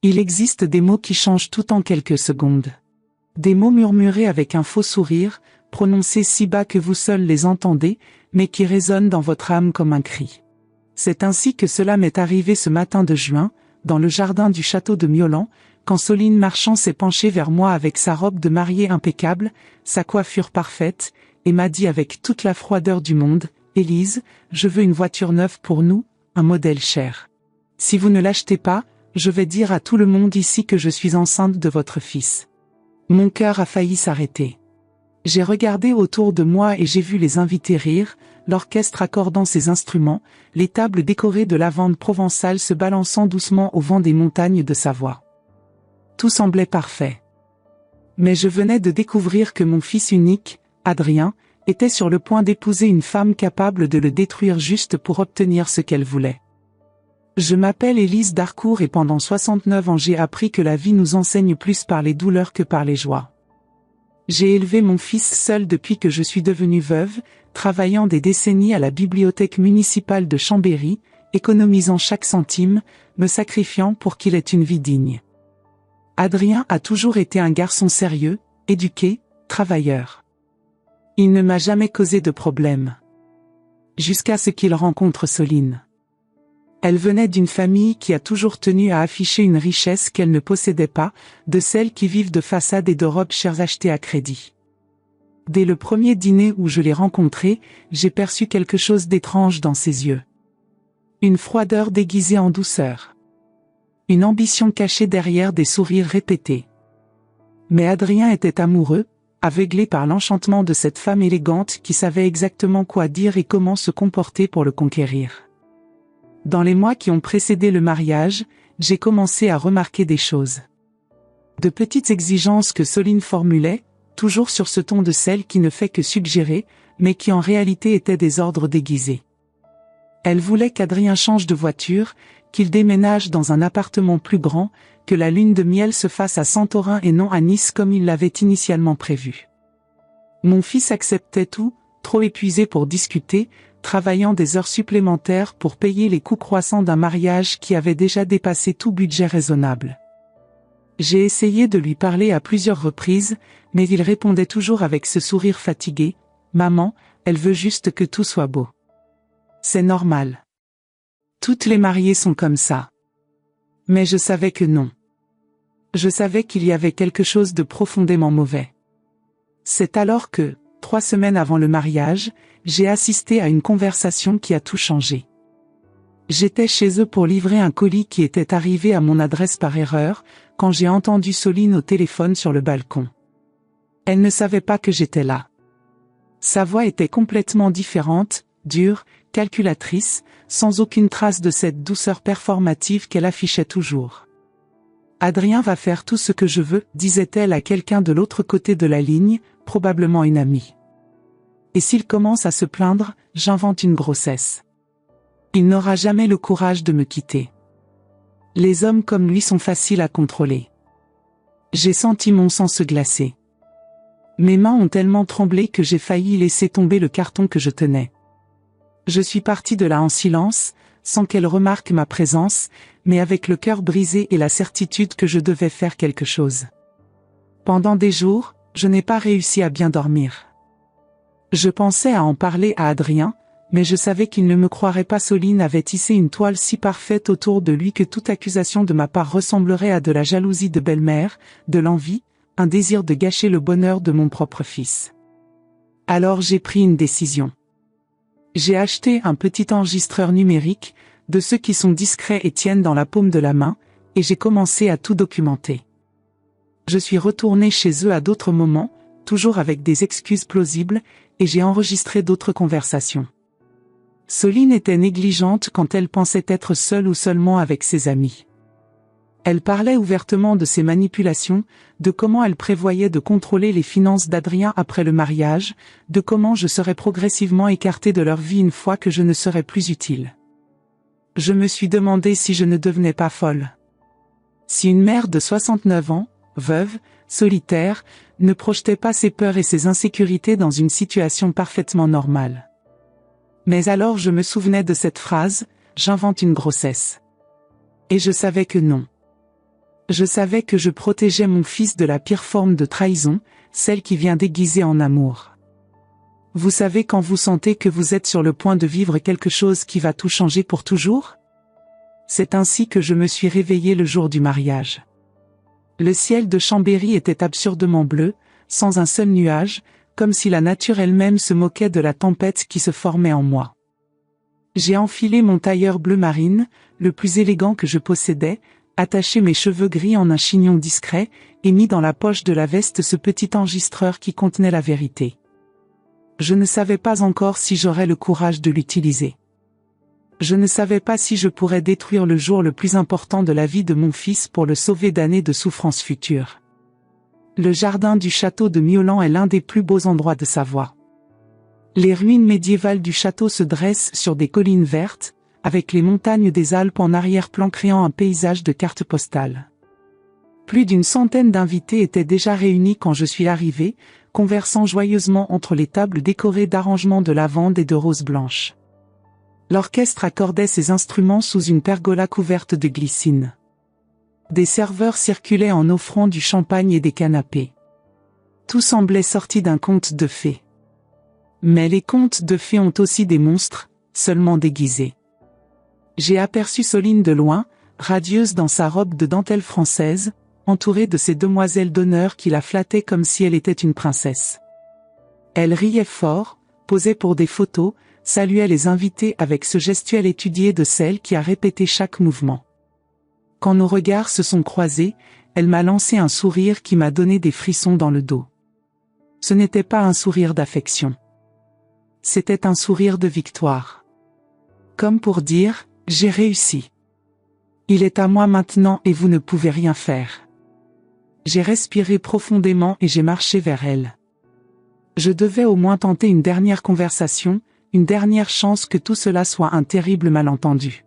Il existe des mots qui changent tout en quelques secondes. Des mots murmurés avec un faux sourire, prononcés si bas que vous seuls les entendez, mais qui résonnent dans votre âme comme un cri. C'est ainsi que cela m'est arrivé ce matin de juin, dans le jardin du château de Miolans, quand Soline Marchand s'est penchée vers moi avec sa robe de mariée impeccable, sa coiffure parfaite, et m'a dit avec toute la froideur du monde, « Élise, je veux une voiture neuve pour nous, un modèle cher. Si vous ne l'achetez pas, je vais dire à tout le monde ici que je suis enceinte de votre fils. » Mon cœur a failli s'arrêter. J'ai regardé autour de moi et j'ai vu les invités rire, l'orchestre accordant ses instruments, les tables décorées de lavande provençale se balançant doucement au vent des montagnes de Savoie. Tout semblait parfait. Mais je venais de découvrir que mon fils unique, Adrien, était sur le point d'épouser une femme capable de le détruire juste pour obtenir ce qu'elle voulait. Je m'appelle Élise Darcourt et pendant 69 ans j'ai appris que la vie nous enseigne plus par les douleurs que par les joies. J'ai élevé mon fils seul depuis que je suis devenue veuve, travaillant des décennies à la bibliothèque municipale de Chambéry, économisant chaque centime, me sacrifiant pour qu'il ait une vie digne. Adrien a toujours été un garçon sérieux, éduqué, travailleur. Il ne m'a jamais causé de problème. Jusqu'à ce qu'il rencontre Soline. Elle venait d'une famille qui a toujours tenu à afficher une richesse qu'elle ne possédait pas, de celles qui vivent de façades et de robes chères achetées à crédit. Dès le premier dîner où je l'ai rencontrée, j'ai perçu quelque chose d'étrange dans ses yeux. Une froideur déguisée en douceur. Une ambition cachée derrière des sourires répétés. Mais Adrien était amoureux, aveuglé par l'enchantement de cette femme élégante qui savait exactement quoi dire et comment se comporter pour le conquérir. Dans les mois qui ont précédé le mariage, j'ai commencé à remarquer des choses. De petites exigences que Soline formulait, toujours sur ce ton de celle qui ne fait que suggérer, mais qui en réalité étaient des ordres déguisés. Elle voulait qu'Adrien change de voiture, qu'il déménage dans un appartement plus grand, que la lune de miel se fasse à Santorin et non à Nice comme il l'avait initialement prévu. Mon fils acceptait tout, trop épuisé pour discuter, travaillant des heures supplémentaires pour payer les coûts croissants d'un mariage qui avait déjà dépassé tout budget raisonnable. J'ai essayé de lui parler à plusieurs reprises, mais il répondait toujours avec ce sourire fatigué, « Maman, elle veut juste que tout soit beau. » C'est normal. Toutes les mariées sont comme ça. Mais je savais que non. Je savais qu'il y avait quelque chose de profondément mauvais. C'est alors que, 3 semaines avant le mariage, j'ai assisté à une conversation qui a tout changé. J'étais chez eux pour livrer un colis qui était arrivé à mon adresse par erreur, quand j'ai entendu Soline au téléphone sur le balcon. Elle ne savait pas que j'étais là. Sa voix était complètement différente, dure, calculatrice, sans aucune trace de cette douceur performative qu'elle affichait toujours. « Adrien va faire tout ce que je veux », disait-elle à quelqu'un de l'autre côté de la ligne, probablement une amie. Et s'il commence à se plaindre, j'invente une grossesse. Il n'aura jamais le courage de me quitter. Les hommes comme lui sont faciles à contrôler. J'ai senti mon sang se glacer. Mes mains ont tellement tremblé que j'ai failli laisser tomber le carton que je tenais. Je suis partie de là en silence, sans qu'elle remarque ma présence, mais avec le cœur brisé et la certitude que je devais faire quelque chose. Pendant des jours, je n'ai pas réussi à bien dormir. Je pensais à en parler à Adrien, mais je savais qu'il ne me croirait pas. Soline avait tissé une toile si parfaite autour de lui que toute accusation de ma part ressemblerait à de la jalousie de belle-mère, de l'envie, un désir de gâcher le bonheur de mon propre fils. Alors j'ai pris une décision. J'ai acheté un petit enregistreur numérique, de ceux qui sont discrets et tiennent dans la paume de la main, et j'ai commencé à tout documenter. Je suis retournée chez eux à d'autres moments, toujours avec des excuses plausibles, et j'ai enregistré d'autres conversations. Soline était négligente quand elle pensait être seule ou seulement avec ses amis. Elle parlait ouvertement de ses manipulations, de comment elle prévoyait de contrôler les finances d'Adrien après le mariage, de comment je serais progressivement écartée de leur vie une fois que je ne serais plus utile. Je me suis demandé si je ne devenais pas folle. Si une mère de 69 ans, veuve, solitaire, ne projetait pas ses peurs et ses insécurités dans une situation parfaitement normale. Mais alors je me souvenais de cette phrase, « J'invente une grossesse ». Et je savais que non. Je savais que je protégeais mon fils de la pire forme de trahison, celle qui vient déguisée en amour. Vous savez quand vous sentez que vous êtes sur le point de vivre quelque chose qui va tout changer pour toujours? C'est ainsi que je me suis réveillée le jour du mariage. Le ciel de Chambéry était absurdement bleu, sans un seul nuage, comme si la nature elle-même se moquait de la tempête qui se formait en moi. J'ai enfilé mon tailleur bleu marine, le plus élégant que je possédais, attaché mes cheveux gris en un chignon discret, et mis dans la poche de la veste ce petit enregistreur qui contenait la vérité. Je ne savais pas encore si j'aurais le courage de l'utiliser. Je ne savais pas si je pourrais détruire le jour le plus important de la vie de mon fils pour le sauver d'années de souffrances futures. Le jardin du château de Miolan est l'un des plus beaux endroits de Savoie. Les ruines médiévales du château se dressent sur des collines vertes, avec les montagnes des Alpes en arrière-plan créant un paysage de carte postale. Plus d'une centaine d'invités étaient déjà réunis quand je suis arrivé, conversant joyeusement entre les tables décorées d'arrangements de lavande et de roses blanches. L'orchestre accordait ses instruments sous une pergola couverte de glycine. Des serveurs circulaient en offrant du champagne et des canapés. Tout semblait sorti d'un conte de fées. Mais les contes de fées ont aussi des monstres, seulement déguisés. J'ai aperçu Soline de loin, radieuse dans sa robe de dentelle française, entourée de ces demoiselles d'honneur qui la flattaient comme si elle était une princesse. Elle riait fort, posait pour des photos, saluait les invités avec ce gestuel étudié de celle qui a répété chaque mouvement. Quand nos regards se sont croisés, elle m'a lancé un sourire qui m'a donné des frissons dans le dos. Ce n'était pas un sourire d'affection. C'était un sourire de victoire. Comme pour dire, j'ai réussi. Il est à moi maintenant et vous ne pouvez rien faire. J'ai respiré profondément et j'ai marché vers elle. Je devais au moins tenter une dernière conversation, une dernière chance que tout cela soit un terrible malentendu.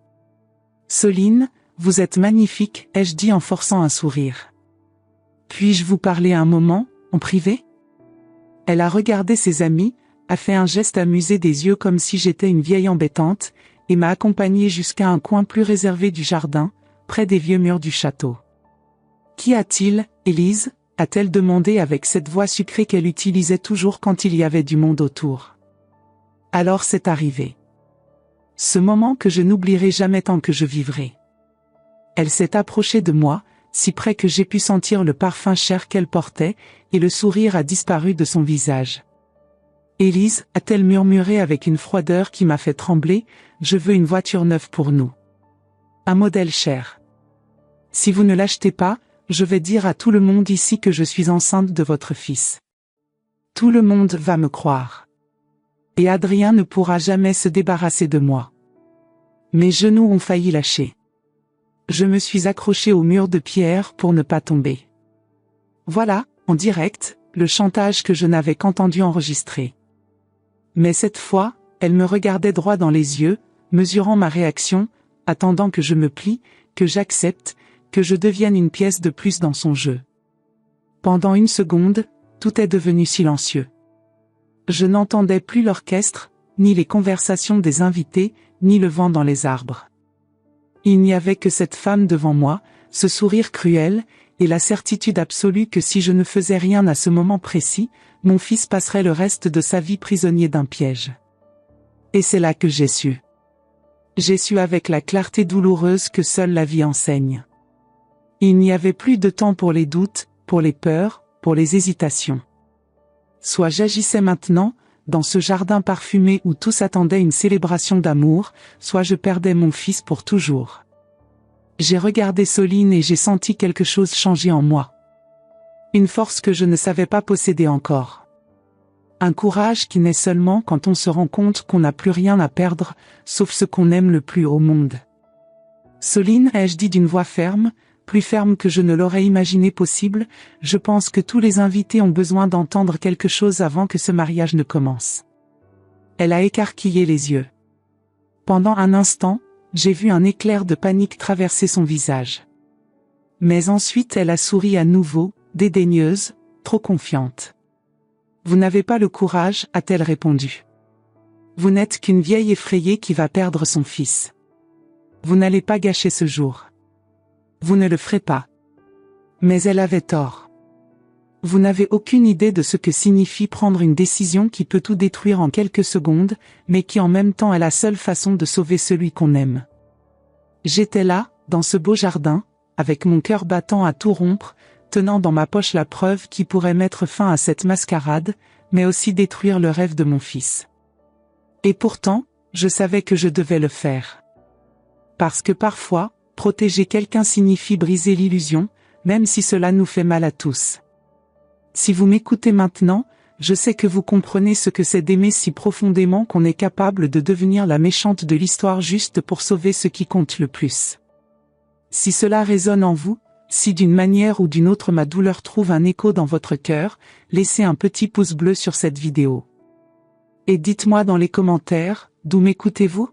Soline, vous êtes magnifique, ai-je dit en forçant un sourire. Puis-je vous parler un moment, en privé? Elle a regardé ses amis, a fait un geste amusé des yeux comme si j'étais une vieille embêtante, et m'a accompagnée jusqu'à un coin plus réservé du jardin, près des vieux murs du château. Qu'y a-t-il, Élise? A-t-elle demandé avec cette voix sucrée qu'elle utilisait toujours quand il y avait du monde autour. Alors c'est arrivé. Ce moment que je n'oublierai jamais tant que je vivrai. Elle s'est approchée de moi, si près que j'ai pu sentir le parfum cher qu'elle portait, et le sourire a disparu de son visage. Élise, a-t-elle murmuré avec une froideur qui m'a fait trembler, je veux une voiture neuve pour nous. Un modèle cher. Si vous ne l'achetez pas, je vais dire à tout le monde ici que je suis enceinte de votre fils. Tout le monde va me croire. Et Adrien ne pourra jamais se débarrasser de moi. Mes genoux ont failli lâcher. Je me suis accrochée au mur de pierre pour ne pas tomber. Voilà, en direct, le chantage que je n'avais qu'entendu enregistrer. Mais cette fois, elle me regardait droit dans les yeux, mesurant ma réaction, attendant que je me plie, que j'accepte, que je devienne une pièce de plus dans son jeu. Pendant une seconde, tout est devenu silencieux. Je n'entendais plus l'orchestre, ni les conversations des invités, ni le vent dans les arbres. Il n'y avait que cette femme devant moi, ce sourire cruel, et la certitude absolue que si je ne faisais rien à ce moment précis, mon fils passerait le reste de sa vie prisonnier d'un piège. Et c'est là que j'ai su. J'ai su avec la clarté douloureuse que seule la vie enseigne. Il n'y avait plus de temps pour les doutes, pour les peurs, pour les hésitations. Soit j'agissais maintenant, dans ce jardin parfumé où tous attendaient une célébration d'amour, soit je perdais mon fils pour toujours. J'ai regardé Soline et j'ai senti quelque chose changer en moi. Une force que je ne savais pas posséder encore. Un courage qui naît seulement quand on se rend compte qu'on n'a plus rien à perdre, sauf ce qu'on aime le plus au monde. Soline, ai-je dit d'une voix ferme, plus ferme que je ne l'aurais imaginé possible, je pense que tous les invités ont besoin d'entendre quelque chose avant que ce mariage ne commence. Elle a écarquillé les yeux. Pendant un instant, j'ai vu un éclair de panique traverser son visage. Mais ensuite elle a souri à nouveau, dédaigneuse, trop confiante. Vous n'avez pas le courage, a-t-elle répondu. Vous n'êtes qu'une vieille effrayée qui va perdre son fils. Vous n'allez pas gâcher ce jour. Vous ne le ferez pas. Mais elle avait tort. Vous n'avez aucune idée de ce que signifie prendre une décision qui peut tout détruire en quelques secondes, mais qui en même temps est la seule façon de sauver celui qu'on aime. J'étais là, dans ce beau jardin, avec mon cœur battant à tout rompre, tenant dans ma poche la preuve qui pourrait mettre fin à cette mascarade, mais aussi détruire le rêve de mon fils. Et pourtant, je savais que je devais le faire. Parce que parfois, protéger quelqu'un signifie briser l'illusion, même si cela nous fait mal à tous. Si vous m'écoutez maintenant, je sais que vous comprenez ce que c'est d'aimer si profondément qu'on est capable de devenir la méchante de l'histoire juste pour sauver ce qui compte le plus. Si cela résonne en vous, si d'une manière ou d'une autre ma douleur trouve un écho dans votre cœur, laissez un petit pouce bleu sur cette vidéo. Et dites-moi dans les commentaires, d'où m'écoutez-vous?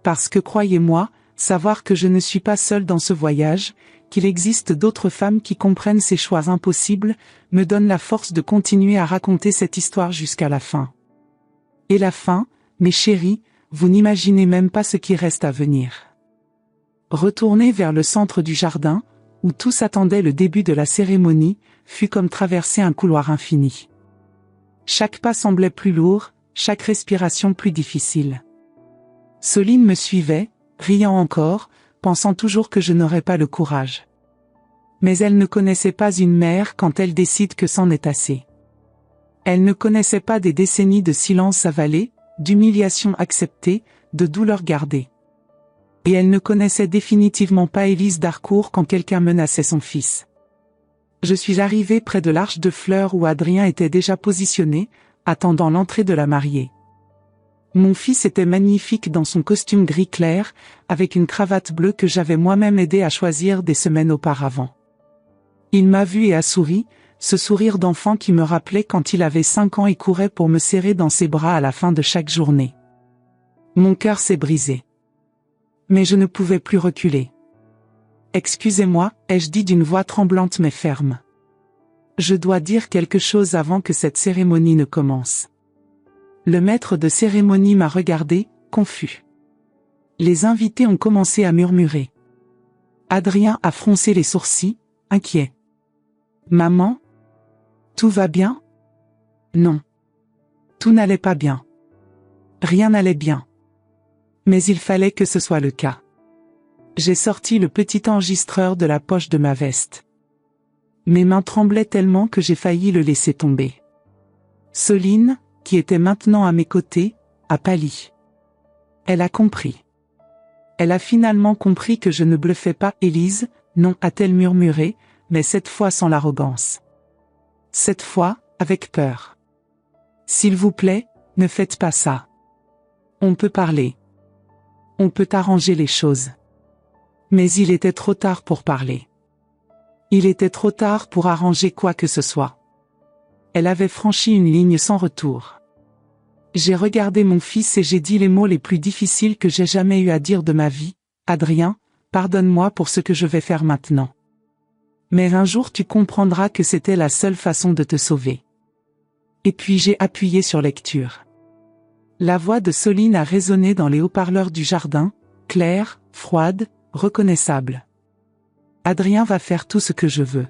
Parce que croyez-moi, savoir que je ne suis pas seule dans ce voyage, qu'il existe d'autres femmes qui comprennent ces choix impossibles, me donne la force de continuer à raconter cette histoire jusqu'à la fin. Et la fin, mes chéris, vous n'imaginez même pas ce qui reste à venir. Retourner vers le centre du jardin, où tous attendaient le début de la cérémonie, fut comme traverser un couloir infini. Chaque pas semblait plus lourd, chaque respiration plus difficile. Soline me suivait, riant encore, pensant toujours que je n'aurais pas le courage. Mais elle ne connaissait pas une mère quand elle décide que c'en est assez. Elle ne connaissait pas des décennies de silence avalé, d'humiliation acceptée, de douleur gardée. Et elle ne connaissait définitivement pas Élise d'Harcourt quand quelqu'un menaçait son fils. Je suis arrivée près de l'arche de fleurs où Adrien était déjà positionné, attendant l'entrée de la mariée. Mon fils était magnifique dans son costume gris clair, avec une cravate bleue que j'avais moi-même aidé à choisir des semaines auparavant. Il m'a vu et a souri, ce sourire d'enfant qui me rappelait quand il avait 5 ans et courait pour me serrer dans ses bras à la fin de chaque journée. Mon cœur s'est brisé. Mais je ne pouvais plus reculer. « Excusez-moi » ai-je dit d'une voix tremblante mais ferme. « Je dois dire quelque chose avant que cette cérémonie ne commence. » Le maître de cérémonie m'a regardé, confus. Les invités ont commencé à murmurer. Adrien a froncé les sourcils, inquiet. « Maman? Tout va bien? » Non. Tout n'allait pas bien. Rien n'allait bien. Mais il fallait que ce soit le cas. J'ai sorti le petit enregistreur de la poche de ma veste. Mes mains tremblaient tellement que j'ai failli le laisser tomber. Soline, qui était maintenant à mes côtés, a pâli. Elle a compris. Elle a finalement compris que je ne bluffais pas Élise, non, a-t-elle murmuré, mais cette fois sans l'arrogance. Cette fois, avec peur. S'il vous plaît, ne faites pas ça. On peut parler. On peut arranger les choses. Mais il était trop tard pour parler. Il était trop tard pour arranger quoi que ce soit. Elle avait franchi une ligne sans retour. J'ai regardé mon fils et j'ai dit les mots les plus difficiles que j'ai jamais eu à dire de ma vie. « Adrien, pardonne-moi pour ce que je vais faire maintenant. Mais un jour tu comprendras que c'était la seule façon de te sauver. » Et puis j'ai appuyé sur lecture. La voix de Soline a résonné dans les haut-parleurs du jardin, claire, froide, reconnaissable. Adrien va faire tout ce que je veux.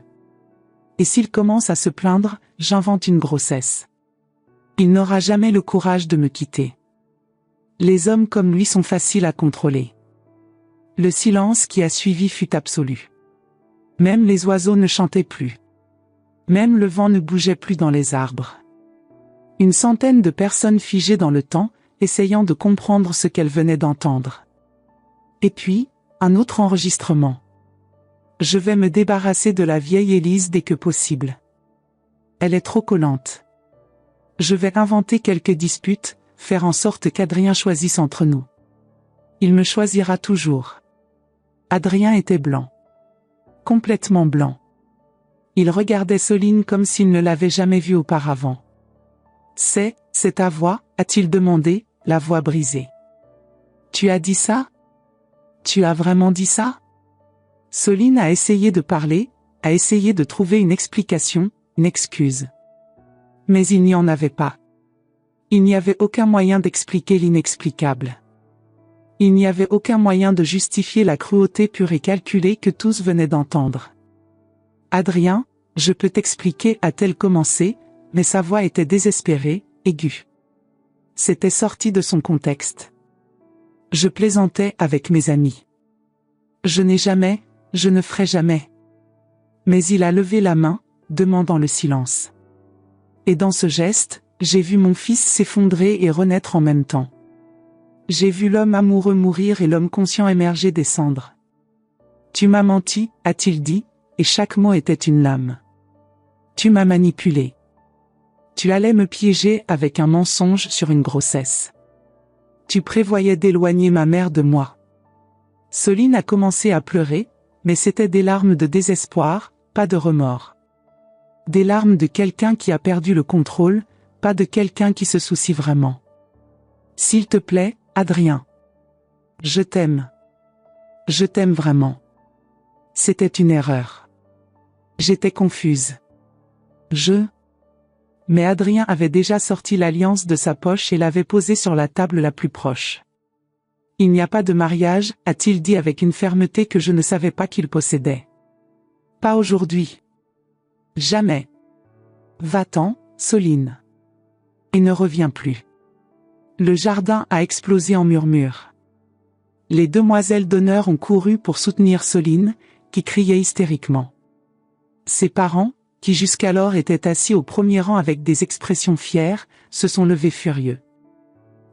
Et s'il commence à se plaindre, j'invente une grossesse. Il n'aura jamais le courage de me quitter. Les hommes comme lui sont faciles à contrôler. Le silence qui a suivi fut absolu. Même les oiseaux ne chantaient plus. Même le vent ne bougeait plus dans les arbres. Une centaine de personnes figées dans le temps, essayant de comprendre ce qu'elles venaient d'entendre. Et puis, un autre enregistrement. Je vais me débarrasser de la vieille Élise dès que possible. Elle est trop collante. Je vais inventer quelques disputes, faire en sorte qu'Adrien choisisse entre nous. Il me choisira toujours. Adrien était blanc. Complètement blanc. Il regardait Soline comme s'il ne l'avait jamais vue auparavant. « C'est ta voix ?» a-t-il demandé, la voix brisée. « Tu as dit ça? Tu as vraiment dit ça ?» Soline a essayé de parler, a essayé de trouver une explication, une excuse. Mais il n'y en avait pas. Il n'y avait aucun moyen d'expliquer l'inexplicable. Il n'y avait aucun moyen de justifier la cruauté pure et calculée que tous venaient d'entendre. Adrien, je peux t'expliquer, a-t-elle commencé, mais sa voix était désespérée, aiguë. C'était sorti de son contexte. Je plaisantais avec mes amis. Je ne ferai jamais. Mais il a levé la main, demandant le silence. Et dans ce geste, j'ai vu mon fils s'effondrer et renaître en même temps. J'ai vu l'homme amoureux mourir et l'homme conscient émerger des cendres. Tu m'as menti, a-t-il dit, et chaque mot était une lame. Tu m'as manipulé. Tu allais me piéger avec un mensonge sur une grossesse. Tu prévoyais d'éloigner ma mère de moi. Soline a commencé à pleurer, mais c'était des larmes de désespoir, pas de remords. Des larmes de quelqu'un qui a perdu le contrôle, pas de quelqu'un qui se soucie vraiment. S'il te plaît, Adrien. Je t'aime. Je t'aime vraiment. C'était une erreur. J'étais confuse. Mais Adrien avait déjà sorti l'alliance de sa poche et l'avait posée sur la table la plus proche. Il n'y a pas de mariage, a-t-il dit avec une fermeté que je ne savais pas qu'il possédait. Pas aujourd'hui. Jamais. Va-t'en, Soline. Et ne reviens plus. Le jardin a explosé en murmures. Les demoiselles d'honneur ont couru pour soutenir Soline, qui criait hystériquement. Ses parents, qui jusqu'alors étaient assis au premier rang avec des expressions fières, se sont levés furieux.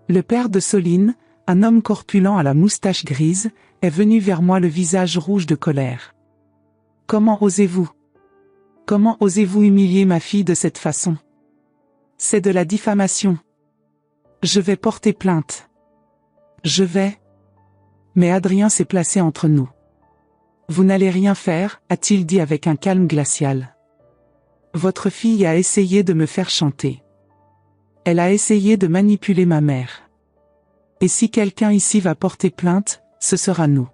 Le père de Soline, un homme corpulent à la moustache grise, est venu vers moi le visage rouge de colère. Comment osez-vous? Comment osez-vous humilier ma fille de cette façon? C'est de la diffamation. Je vais porter plainte. Mais Adrien s'est placé entre nous. Vous n'allez rien faire, a-t-il dit avec un calme glacial. Votre fille a essayé de me faire chanter. Elle a essayé de manipuler ma mère. Et si quelqu'un ici va porter plainte, ce sera nous.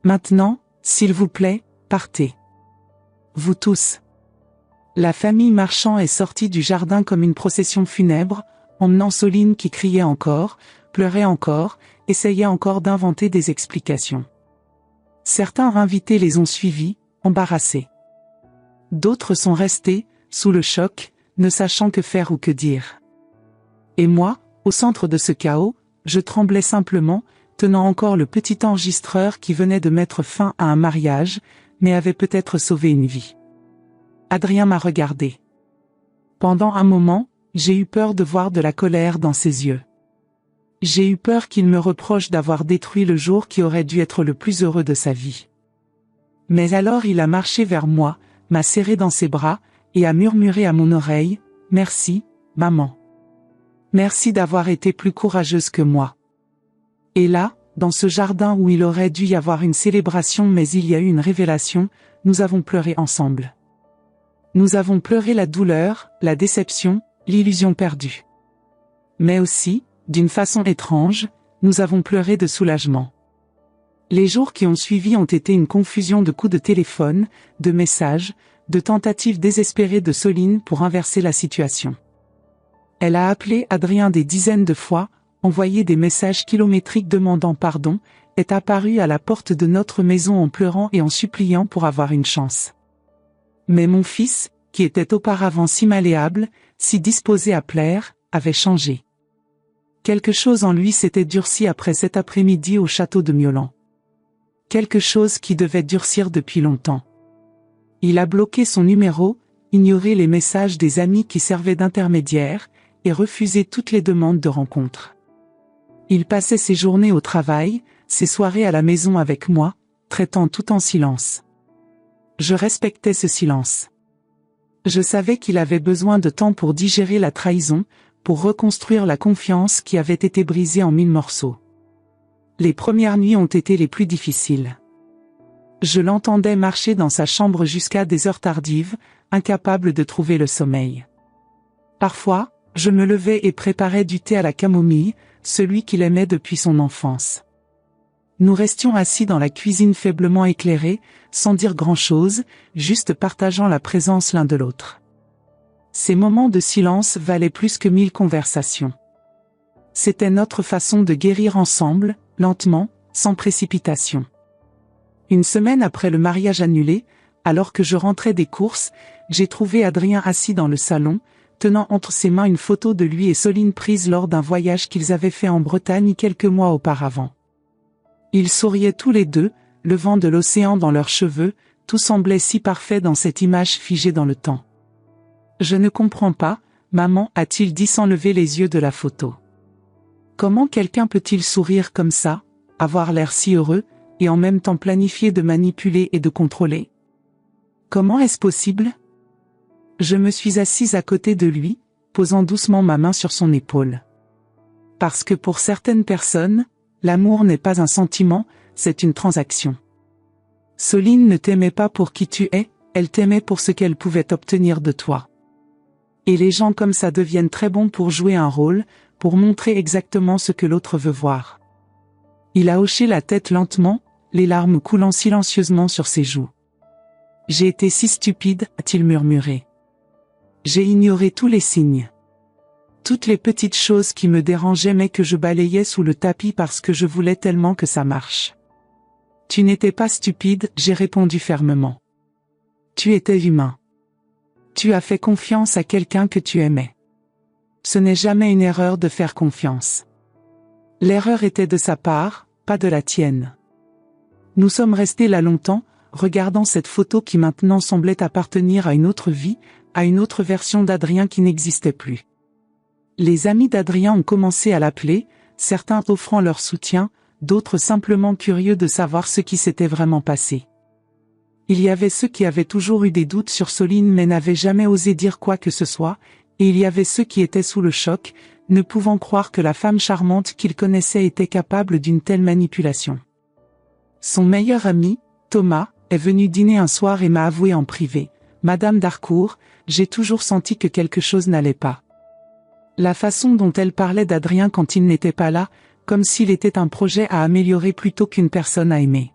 Maintenant, s'il vous plaît, partez. Vous tous. La famille Marchand est sortie du jardin comme une procession funèbre, emmenant Soline qui criait encore, pleurait encore, essayait encore d'inventer des explications. Certains invités les ont suivis, embarrassés. D'autres sont restés, sous le choc, ne sachant que faire ou que dire. Et moi, au centre de ce chaos, je tremblais simplement, tenant encore le petit enregistreur qui venait de mettre fin à un mariage, mais avait peut-être sauvé une vie. Adrien m'a regardé. Pendant un moment, j'ai eu peur de voir de la colère dans ses yeux. J'ai eu peur qu'il me reproche d'avoir détruit le jour qui aurait dû être le plus heureux de sa vie. Mais alors il a marché vers moi, m'a serré dans ses bras, et a murmuré à mon oreille, « Merci, maman. Merci d'avoir été plus courageuse que moi. » Et là, dans ce jardin où il aurait dû y avoir une célébration mais il y a eu une révélation, nous avons pleuré ensemble. Nous avons pleuré la douleur, la déception, l'illusion perdue. Mais aussi, d'une façon étrange, nous avons pleuré de soulagement. Les jours qui ont suivi ont été une confusion de coups de téléphone, de messages, de tentatives désespérées de Soline pour inverser la situation. Elle a appelé Adrien des dizaines de fois, envoyé des messages kilométriques demandant pardon, est apparue à la porte de notre maison en pleurant et en suppliant pour avoir une chance. Mais mon fils, qui était auparavant si malléable, si disposé à plaire, avait changé. Quelque chose en lui s'était durci après cet après-midi au château de Miolans. Quelque chose qui devait durcir depuis longtemps. Il a bloqué son numéro, ignoré les messages des amis qui servaient d'intermédiaires, et refusé toutes les demandes de rencontre. Il passait ses journées au travail, ses soirées à la maison avec moi, traitant tout en silence. Je respectais ce silence. Je savais qu'il avait besoin de temps pour digérer la trahison, pour reconstruire la confiance qui avait été brisée en 1000 morceaux. Les premières nuits ont été les plus difficiles. Je l'entendais marcher dans sa chambre jusqu'à des heures tardives, incapable de trouver le sommeil. Parfois, je me levais et préparais du thé à la camomille, celui qu'il aimait depuis son enfance. Nous restions assis dans la cuisine faiblement éclairée, sans dire grand-chose, juste partageant la présence l'un de l'autre. Ces moments de silence valaient plus que 1000 conversations. C'était notre façon de guérir ensemble, lentement, sans précipitation. Une semaine après le mariage annulé, Alors que je rentrais des courses, j'ai trouvé Adrien assis dans le salon, tenant entre ses mains une photo de lui et Soline prise lors d'un voyage qu'ils avaient fait en Bretagne quelques mois auparavant. Ils souriaient tous les deux, le vent de l'océan dans leurs cheveux, tout semblait si parfait dans cette image figée dans le temps. « Je ne comprends pas, maman, a-t-il dit sans lever les yeux de la photo. Comment quelqu'un peut-il sourire comme ça, avoir l'air si heureux, et en même temps planifier de manipuler et de contrôler? Comment est-ce possible ? » Je me suis assise à côté de lui, posant doucement ma main sur son épaule. Parce que pour certaines personnes, l'amour n'est pas un sentiment, c'est une transaction. Soline ne t'aimait pas pour qui tu es, elle t'aimait pour ce qu'elle pouvait obtenir de toi. Et les gens comme ça deviennent très bons pour jouer un rôle, pour montrer exactement ce que l'autre veut voir. Il a hoché la tête lentement, les larmes coulant silencieusement sur ses joues. « J'ai été si stupide, a-t-il murmuré. J'ai ignoré tous les signes. Toutes les petites choses qui me dérangeaient mais que je balayais sous le tapis parce que je voulais tellement que ça marche. Tu n'étais pas stupide, j'ai répondu fermement. Tu étais humain. Tu as fait confiance à quelqu'un que tu aimais. Ce n'est jamais une erreur de faire confiance. L'erreur était de sa part, pas de la tienne. Nous sommes restés là longtemps, regardant cette photo qui maintenant semblait appartenir à une autre vie, à une autre version d'Adrien qui n'existait plus. Les amis d'Adrien ont commencé à l'appeler, certains offrant leur soutien, d'autres simplement curieux de savoir ce qui s'était vraiment passé. Il y avait ceux qui avaient toujours eu des doutes sur Soline mais n'avaient jamais osé dire quoi que ce soit, et il y avait ceux qui étaient sous le choc, ne pouvant croire que la femme charmante qu'ils connaissaient était capable d'une telle manipulation. Son meilleur ami, Thomas, est venu dîner un soir et m'a avoué en privé, « Madame d'Harcourt, j'ai toujours senti que quelque chose n'allait pas. » La façon dont elle parlait d'Adrien quand il n'était pas là, comme s'il était un projet à améliorer plutôt qu'une personne à aimer.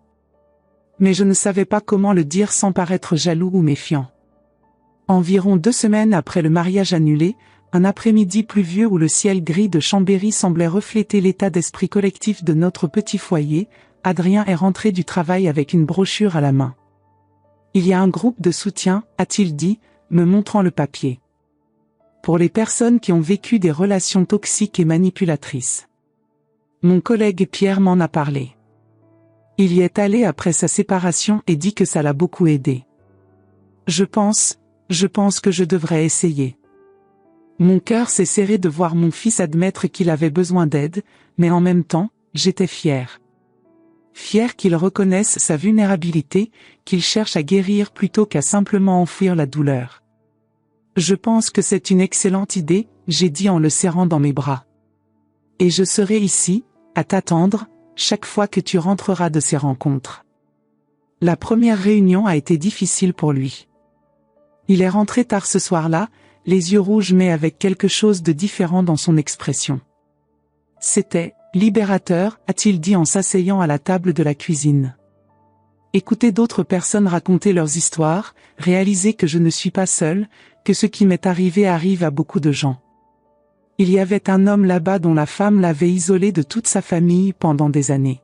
Mais je ne savais pas comment le dire sans paraître jaloux ou méfiant. Environ 2 semaines après le mariage annulé, un après-midi pluvieux où le ciel gris de Chambéry semblait refléter l'état d'esprit collectif de notre petit foyer, Adrien est rentré du travail avec une brochure à la main. « Il y a un groupe de soutien, a-t-il dit, me montrant le papier. Pour les personnes qui ont vécu des relations toxiques et manipulatrices. Mon collègue Pierre m'en a parlé. Il y est allé après sa séparation et dit que ça l'a beaucoup aidé. Je pense que je devrais essayer. Mon cœur s'est serré de voir mon fils admettre qu'il avait besoin d'aide, mais en même temps, j'étais fière. Fière qu'il reconnaisse sa vulnérabilité, qu'il cherche à guérir plutôt qu'à simplement enfuir la douleur. Je pense que c'est une excellente idée, j'ai dit en le serrant dans mes bras. Et je serai ici, à t'attendre, chaque fois que tu rentreras de ces rencontres. La première réunion a été difficile pour lui. Il est rentré tard ce soir-là, les yeux rouges mais avec quelque chose de différent dans son expression. C'était libérateur, a-t-il dit en s'asseyant à la table de la cuisine. Écouter d'autres personnes raconter leurs histoires, réaliser que je ne suis pas seul, que ce qui m'est arrivé arrive à beaucoup de gens. Il y avait un homme là-bas dont la femme l'avait isolé de toute sa famille pendant des années.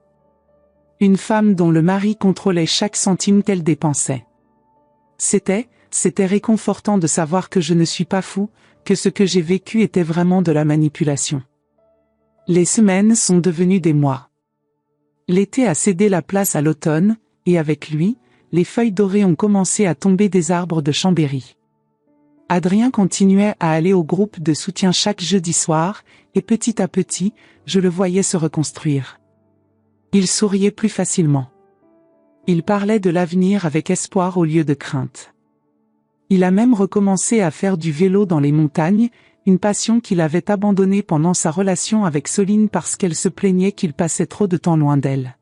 Une femme dont le mari contrôlait chaque centime qu'elle dépensait. C'était réconfortant de savoir que je ne suis pas fou, que ce que j'ai vécu était vraiment de la manipulation. Les semaines sont devenues des mois. L'été a cédé la place à l'automne, et avec lui, les feuilles dorées ont commencé à tomber des arbres de Chambéry. Adrien continuait à aller au groupe de soutien chaque jeudi soir, et petit à petit, je le voyais se reconstruire. Il souriait plus facilement. Il parlait de l'avenir avec espoir au lieu de crainte. Il a même recommencé à faire du vélo dans les montagnes, une passion qu'il avait abandonnée pendant sa relation avec Soline parce qu'elle se plaignait qu'il passait trop de temps loin d'elle.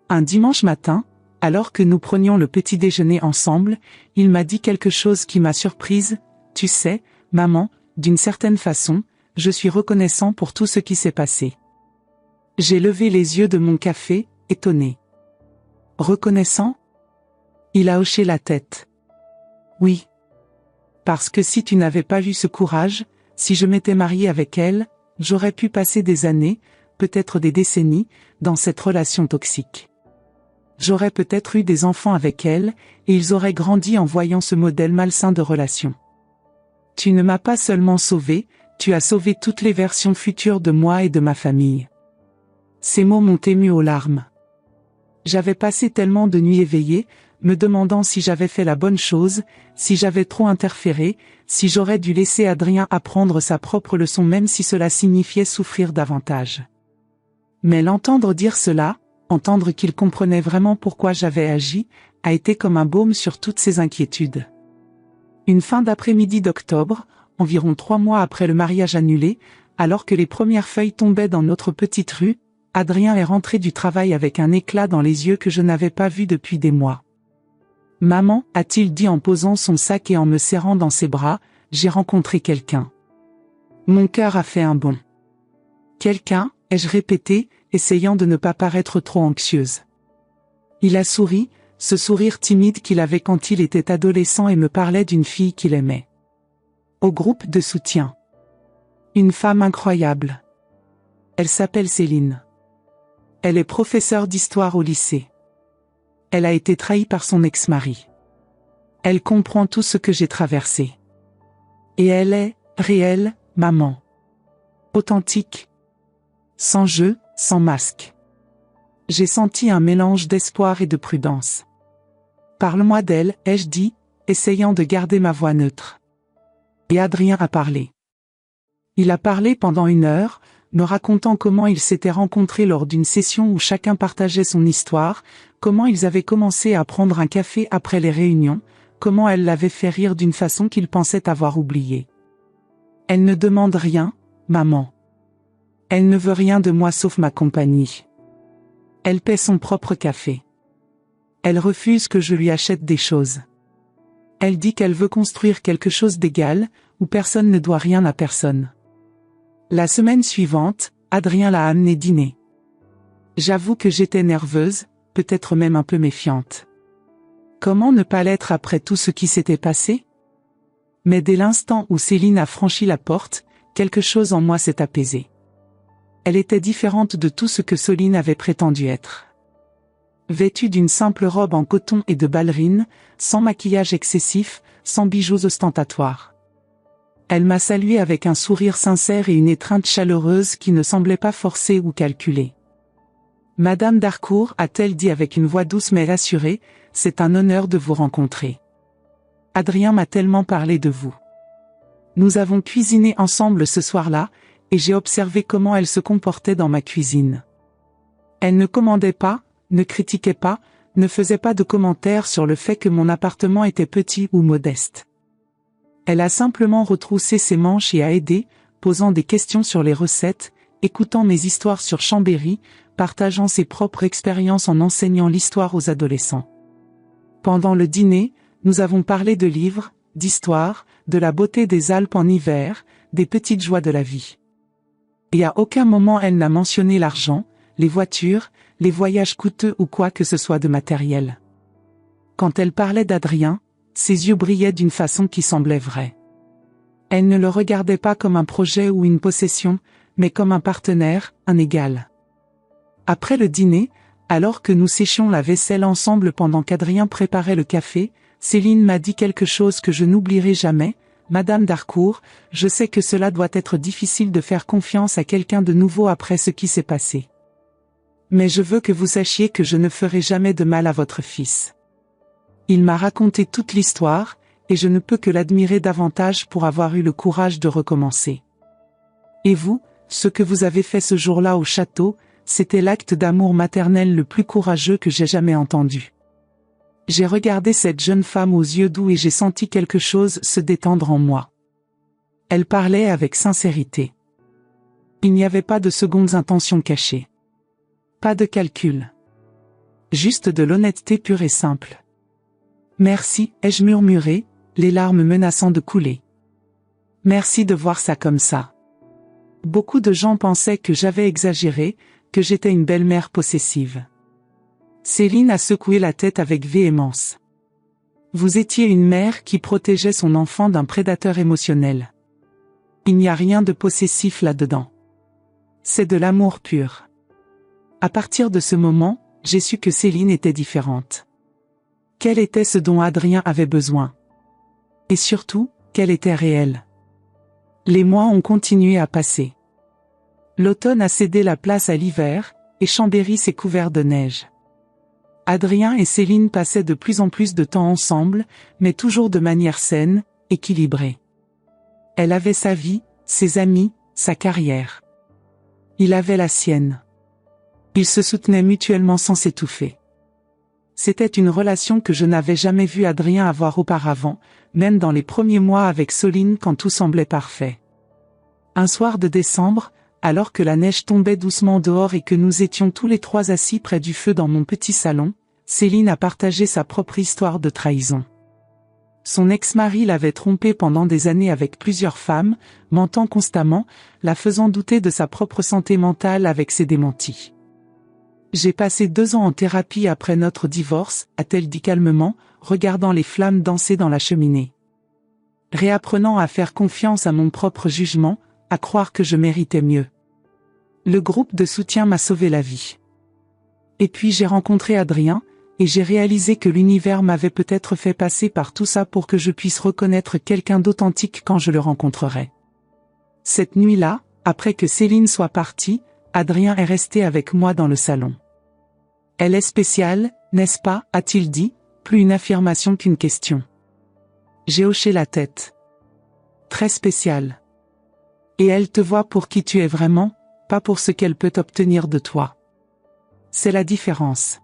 Un dimanche matin, alors que nous prenions le petit déjeuner ensemble, il m'a dit quelque chose qui m'a surprise. « Tu sais, maman, d'une certaine façon, je suis reconnaissant pour tout ce qui s'est passé. » J'ai levé les yeux de mon café, étonné. « Reconnaissant ?» Il a hoché la tête. « Oui. Parce que si tu n'avais pas eu ce courage, si je m'étais mariée avec elle, j'aurais pu passer des années, peut-être des décennies, dans cette relation toxique. J'aurais peut-être eu des enfants avec elle, et ils auraient grandi en voyant ce modèle malsain de relation. Tu ne m'as pas seulement sauvé, tu as sauvé toutes les versions futures de moi et de ma famille. Ces mots m'ont ému aux larmes. J'avais passé tellement de nuits éveillées, me demandant si j'avais fait la bonne chose, si j'avais trop interféré, si j'aurais dû laisser Adrien apprendre sa propre leçon même si cela signifiait souffrir davantage. Mais l'entendre dire cela, entendre qu'il comprenait vraiment pourquoi j'avais agi, a été comme un baume sur toutes ses inquiétudes. Une fin d'après-midi d'octobre, environ 3 mois après le mariage annulé, alors que les premières feuilles tombaient dans notre petite rue, Adrien est rentré du travail avec un éclat dans les yeux que je n'avais pas vu depuis des mois. « Maman », a-t-il dit en posant son sac et en me serrant dans ses bras, « j'ai rencontré quelqu'un. » Mon cœur a fait un bond. « Quelqu'un ?» ai-je répété, essayant de ne pas paraître trop anxieuse. Il a souri, ce sourire timide qu'il avait quand il était adolescent et me parlait d'une fille qu'il aimait. Au groupe de soutien. Une femme incroyable. Elle s'appelle Céline. Elle est professeure d'histoire au lycée. Elle a été trahie par son ex-mari. Elle comprend tout ce que j'ai traversé. Et elle est, réelle, maman. Authentique. Sans jeu, sans masque. J'ai senti un mélange d'espoir et de prudence. Parle-moi d'elle, ai-je dit, essayant de garder ma voix neutre. Et Adrien a parlé. Il a parlé pendant 1 heure, me racontant comment ils s'étaient rencontrés lors d'une session où chacun partageait son histoire, comment ils avaient commencé à prendre un café après les réunions, comment elle l'avait fait rire d'une façon qu'il pensait avoir oubliée. Elle ne demande rien, maman. Elle ne veut rien de moi sauf ma compagnie. Elle paie son propre café. Elle refuse que je lui achète des choses. Elle dit qu'elle veut construire quelque chose d'égal, où personne ne doit rien à personne. La semaine suivante, Adrien l'a amené dîner. J'avoue que j'étais nerveuse, peut-être même un peu méfiante. Comment ne pas l'être après tout ce qui s'était passé? Mais dès l'instant où Céline a franchi la porte, quelque chose en moi s'est apaisé. Elle était différente de tout ce que Soline avait prétendu être. Vêtue d'une simple robe en coton et de ballerines, sans maquillage excessif, sans bijoux ostentatoires. Elle m'a salué avec un sourire sincère et une étreinte chaleureuse qui ne semblait pas forcée ou calculée. « Madame d'Harcourt », a-t-elle dit avec une voix douce mais rassurée, « c'est un honneur de vous rencontrer. Adrien m'a tellement parlé de vous. Nous avons cuisiné ensemble ce soir-là, et j'ai observé comment elle se comportait dans ma cuisine. Elle ne commandait pas, ne critiquait pas, ne faisait pas de commentaires sur le fait que mon appartement était petit ou modeste. Elle a simplement retroussé ses manches et a aidé, posant des questions sur les recettes, écoutant mes histoires sur Chambéry, partageant ses propres expériences en enseignant l'histoire aux adolescents. Pendant le dîner, nous avons parlé de livres, d'histoire, de la beauté des Alpes en hiver, des petites joies de la vie. Et à aucun moment elle n'a mentionné l'argent, les voitures, les voyages coûteux ou quoi que ce soit de matériel. Quand elle parlait d'Adrien, ses yeux brillaient d'une façon qui semblait vraie. Elle ne le regardait pas comme un projet ou une possession, mais comme un partenaire, un égal. Après le dîner, alors que nous séchions la vaisselle ensemble pendant qu'Adrien préparait le café, Céline m'a dit quelque chose que je n'oublierai jamais. « Madame d'Harcourt, je sais que cela doit être difficile de faire confiance à quelqu'un de nouveau après ce qui s'est passé. Mais je veux que vous sachiez que je ne ferai jamais de mal à votre fils. Il m'a raconté toute l'histoire, et je ne peux que l'admirer davantage pour avoir eu le courage de recommencer. Et vous, ce que vous avez fait ce jour-là au château, c'était l'acte d'amour maternel le plus courageux que j'ai jamais entendu. » J'ai regardé cette jeune femme aux yeux doux et j'ai senti quelque chose se détendre en moi. Elle parlait avec sincérité. Il n'y avait pas de secondes intentions cachées. Pas de calcul. Juste de l'honnêteté pure et simple. « Merci », ai-je murmuré, les larmes menaçant de couler. « Merci de voir ça comme ça. » Beaucoup de gens pensaient que j'avais exagéré, que j'étais une belle-mère possessive. Céline a secoué la tête avec véhémence. Vous étiez une mère qui protégeait son enfant d'un prédateur émotionnel. Il n'y a rien de possessif là-dedans. C'est de l'amour pur. À partir de ce moment, j'ai su que Céline était différente. Quel était ce dont Adrien avait besoin? Et surtout, qu'elle était réelle. Les mois ont continué à passer. L'automne a cédé la place à l'hiver, et Chambéry s'est couvert de neige. Adrien et Céline passaient de plus en plus de temps ensemble, mais toujours de manière saine, équilibrée. Elle avait sa vie, ses amis, sa carrière. Il avait la sienne. Ils se soutenaient mutuellement sans s'étouffer. C'était une relation que je n'avais jamais vu Adrien avoir auparavant, même dans les premiers mois avec Soline quand tout semblait parfait. Un soir de décembre, alors que la neige tombait doucement dehors et que nous étions tous les trois assis près du feu dans mon petit salon, Céline a partagé sa propre histoire de trahison. Son ex-mari l'avait trompée pendant des années avec plusieurs femmes, mentant constamment, la faisant douter de sa propre santé mentale avec ses démentis. J'ai passé 2 ans en thérapie après notre divorce, a-t-elle dit calmement, regardant les flammes danser dans la cheminée. Réapprenant à faire confiance à mon propre jugement, à croire que je méritais mieux. Le groupe de soutien m'a sauvé la vie. Et puis j'ai rencontré Adrien, et j'ai réalisé que l'univers m'avait peut-être fait passer par tout ça pour que je puisse reconnaître quelqu'un d'authentique quand je le rencontrerai. Cette nuit-là, après que Céline soit partie, Adrien est resté avec moi dans le salon. Elle est spéciale, n'est-ce pas, a-t-il dit, plus une affirmation qu'une question. J'ai hoché la tête. Très spéciale. Et elle te voit pour qui tu es vraiment, pas pour ce qu'elle peut obtenir de toi. C'est la différence.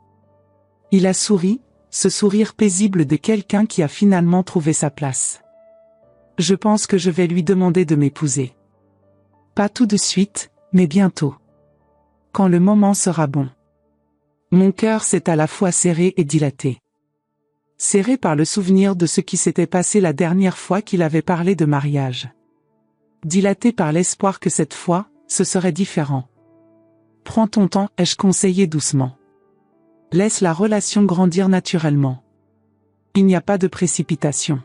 Il a souri, ce sourire paisible de quelqu'un qui a finalement trouvé sa place. Je pense que je vais lui demander de m'épouser. Pas tout de suite, mais bientôt. Quand le moment sera bon. Mon cœur s'est à la fois serré et dilaté. Serré par le souvenir de ce qui s'était passé la dernière fois qu'il avait parlé de mariage. Dilaté par l'espoir que cette fois, ce serait différent. Prends ton temps, ai-je conseillé doucement. Laisse la relation grandir naturellement. Il n'y a pas de précipitation.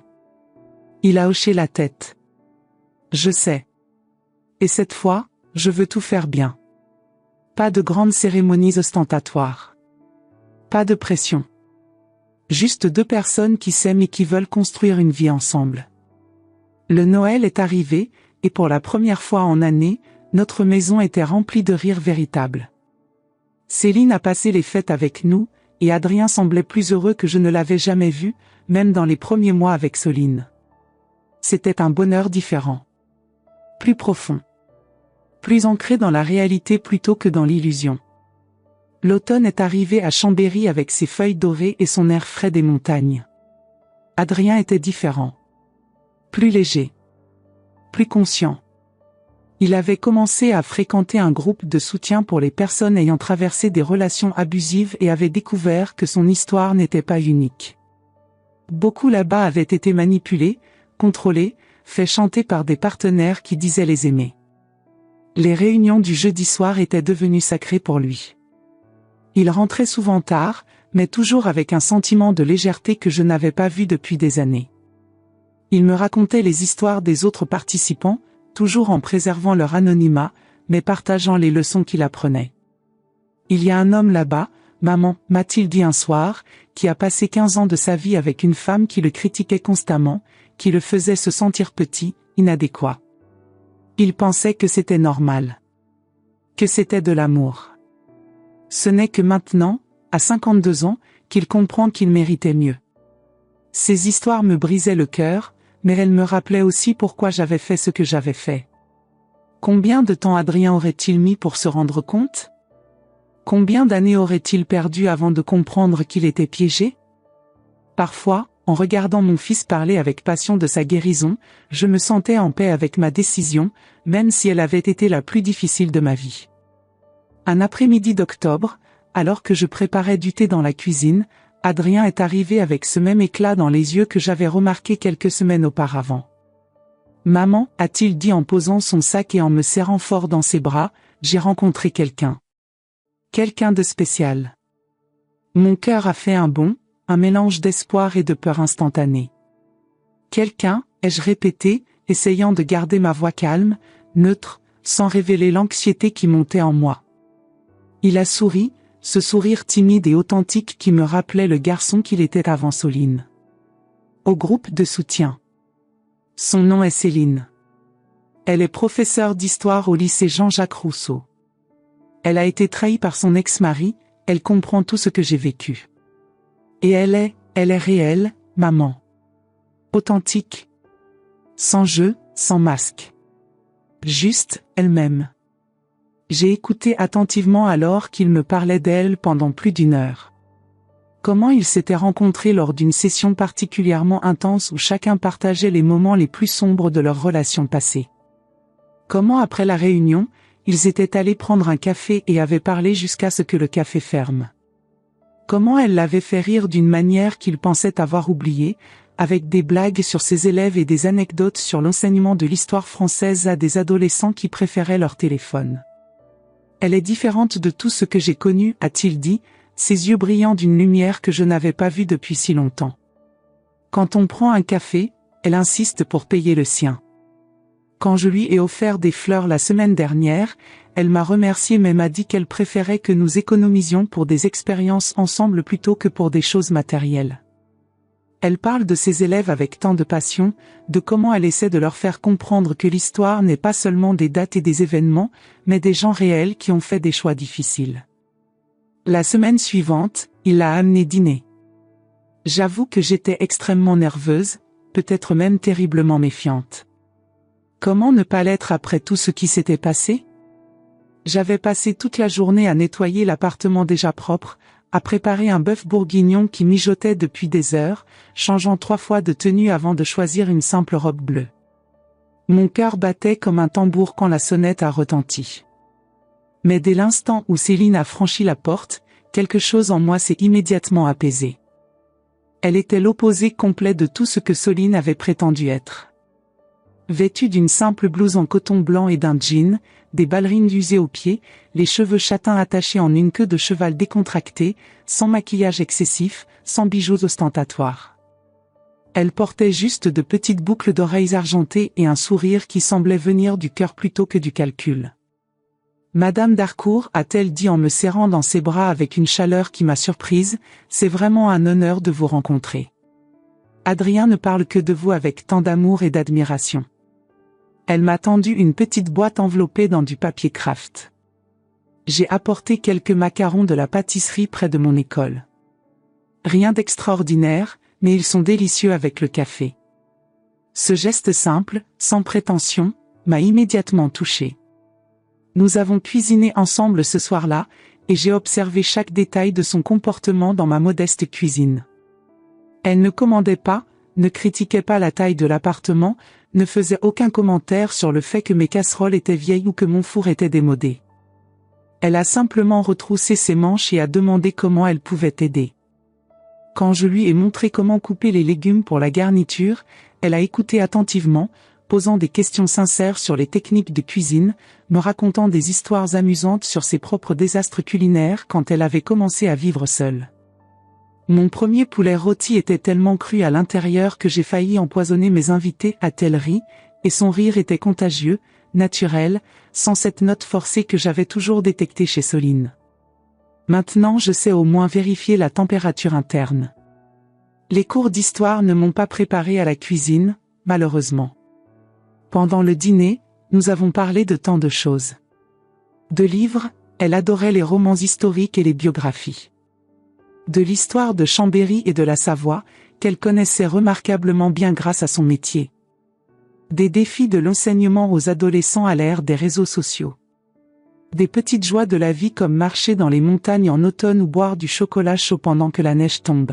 Il a hoché la tête. Je sais. Et cette fois, je veux tout faire bien. Pas de grandes cérémonies ostentatoires. Pas de pression. Juste 2 personnes qui s'aiment et qui veulent construire une vie ensemble. Le Noël est arrivé, et pour la première fois en années, notre maison était remplie de rires véritables. Céline a passé les fêtes avec nous, et Adrien semblait plus heureux que je ne l'avais jamais vu, même dans les premiers mois avec Soline. C'était un bonheur différent. Plus profond. Plus ancré dans la réalité plutôt que dans l'illusion. L'automne est arrivé à Chambéry avec ses feuilles dorées et son air frais des montagnes. Adrien était différent. Plus léger. Plus conscient. Il avait commencé à fréquenter un groupe de soutien pour les personnes ayant traversé des relations abusives et avait découvert que son histoire n'était pas unique. Beaucoup là-bas avaient été manipulés, contrôlés, fait chanter par des partenaires qui disaient les aimer. Les réunions du jeudi soir étaient devenues sacrées pour lui. Il rentrait souvent tard, mais toujours avec un sentiment de légèreté que je n'avais pas vu depuis des années. Il me racontait les histoires des autres participants, toujours en préservant leur anonymat, mais partageant les leçons qu'il apprenait. Il y a un homme là-bas, maman, m'a-t-il dit un soir, qui a passé 15 ans de sa vie avec une femme qui le critiquait constamment, qui le faisait se sentir petit, inadéquat. Il pensait que c'était normal. Que c'était de l'amour. Ce n'est que maintenant, à 52 ans, qu'il comprend qu'il méritait mieux. Ces histoires me brisaient le cœur, mais elles me rappelaient aussi pourquoi j'avais fait ce que j'avais fait. Combien de temps Adrien aurait-il mis pour se rendre compte? Combien d'années aurait-il perdu avant de comprendre qu'il était piégé? Parfois, en regardant mon fils parler avec passion de sa guérison, je me sentais en paix avec ma décision, même si elle avait été la plus difficile de ma vie. Un après-midi d'octobre, alors que je préparais du thé dans la cuisine, Adrien est arrivé avec ce même éclat dans les yeux que j'avais remarqué quelques semaines auparavant. « Maman, a-t-il dit en posant son sac et en me serrant fort dans ses bras, j'ai rencontré quelqu'un. Quelqu'un de spécial. » Mon cœur a fait un bond, un mélange d'espoir et de peur instantanée. « Quelqu'un » ai-je répété, essayant de garder ma voix calme, neutre, sans révéler l'anxiété qui montait en moi. Il a souri, Ce sourire timide et authentique qui me rappelait le garçon qu'il était avant Soline. Au groupe de soutien. Son nom est Céline. Elle est professeure d'histoire au lycée Jean-Jacques Rousseau. Elle a été trahie par son ex-mari, elle comprend tout ce que j'ai vécu. Et elle est réelle, maman. Authentique. Sans jeu, sans masque. Juste, elle-même. J'ai écouté attentivement alors qu'il me parlait d'elle pendant plus d'1 heure. Comment ils s'étaient rencontrés lors d'une session particulièrement intense où chacun partageait les moments les plus sombres de leur relation passée. Comment après la réunion, ils étaient allés prendre un café et avaient parlé jusqu'à ce que le café ferme. Comment elle l'avait fait rire d'une manière qu'il pensait avoir oubliée, avec des blagues sur ses élèves et des anecdotes sur l'enseignement de l'histoire française à des adolescents qui préféraient leur téléphone. Elle est différente de tout ce que j'ai connu, a-t-il dit, ses yeux brillant d'une lumière que je n'avais pas vue depuis si longtemps. Quand on prend un café, elle insiste pour payer le sien. Quand je lui ai offert des fleurs la semaine dernière, elle m'a remercié mais m'a dit qu'elle préférait que nous économisions pour des expériences ensemble plutôt que pour des choses matérielles. Elle parle de ses élèves avec tant de passion, de comment elle essaie de leur faire comprendre que l'histoire n'est pas seulement des dates et des événements, mais des gens réels qui ont fait des choix difficiles. La semaine suivante, il l'a amené dîner. J'avoue que j'étais extrêmement nerveuse, peut-être même terriblement méfiante. Comment ne pas l'être après tout ce qui s'était passé ? J'avais passé toute la journée à nettoyer l'appartement déjà propre, à préparer un bœuf bourguignon qui mijotait depuis des heures, changeant 3 fois de tenue avant de choisir une simple robe bleue. Mon cœur battait comme un tambour quand la sonnette a retenti. Mais dès l'instant où Céline a franchi la porte, quelque chose en moi s'est immédiatement apaisé. Elle était l'opposé complet de tout ce que Soline avait prétendu être. Vêtue d'une simple blouse en coton blanc et d'un jean, des ballerines usées aux pieds, les cheveux châtains attachés en une queue de cheval décontractée, sans maquillage excessif, sans bijoux ostentatoires. Elle portait juste de petites boucles d'oreilles argentées et un sourire qui semblait venir du cœur plutôt que du calcul. Madame d'Harcourt, a-t-elle dit en me serrant dans ses bras avec une chaleur qui m'a surprise, c'est vraiment un honneur de vous rencontrer. Adrien ne parle que de vous avec tant d'amour et d'admiration. Elle m'a tendu une petite boîte enveloppée dans du papier craft. J'ai apporté quelques macarons de la pâtisserie près de mon école. Rien d'extraordinaire, mais ils sont délicieux avec le café. Ce geste simple, sans prétention, m'a immédiatement touchée. Nous avons cuisiné ensemble ce soir-là, et j'ai observé chaque détail de son comportement dans ma modeste cuisine. Elle ne commandait pas, ne critiquait pas la taille de l'appartement, ne faisait aucun commentaire sur le fait que mes casseroles étaient vieilles ou que mon four était démodé. Elle a simplement retroussé ses manches et a demandé comment elle pouvait aider. Quand je lui ai montré comment couper les légumes pour la garniture, elle a écouté attentivement, posant des questions sincères sur les techniques de cuisine, me racontant des histoires amusantes sur ses propres désastres culinaires quand elle avait commencé à vivre seule. Mon premier poulet rôti était tellement cru à l'intérieur que j'ai failli empoisonner mes invités, a-t-elle ri, et son rire était contagieux, naturel, sans cette note forcée que j'avais toujours détectée chez Soline. Maintenant je sais au moins vérifier la température interne. Les cours d'histoire ne m'ont pas préparé à la cuisine, malheureusement. Pendant le dîner, nous avons parlé de tant de choses. De livres, elle adorait les romans historiques et les biographies. De l'histoire de Chambéry et de la Savoie, qu'elle connaissait remarquablement bien grâce à son métier. Des défis de l'enseignement aux adolescents à l'ère des réseaux sociaux. Des petites joies de la vie comme marcher dans les montagnes en automne ou boire du chocolat chaud pendant que la neige tombe.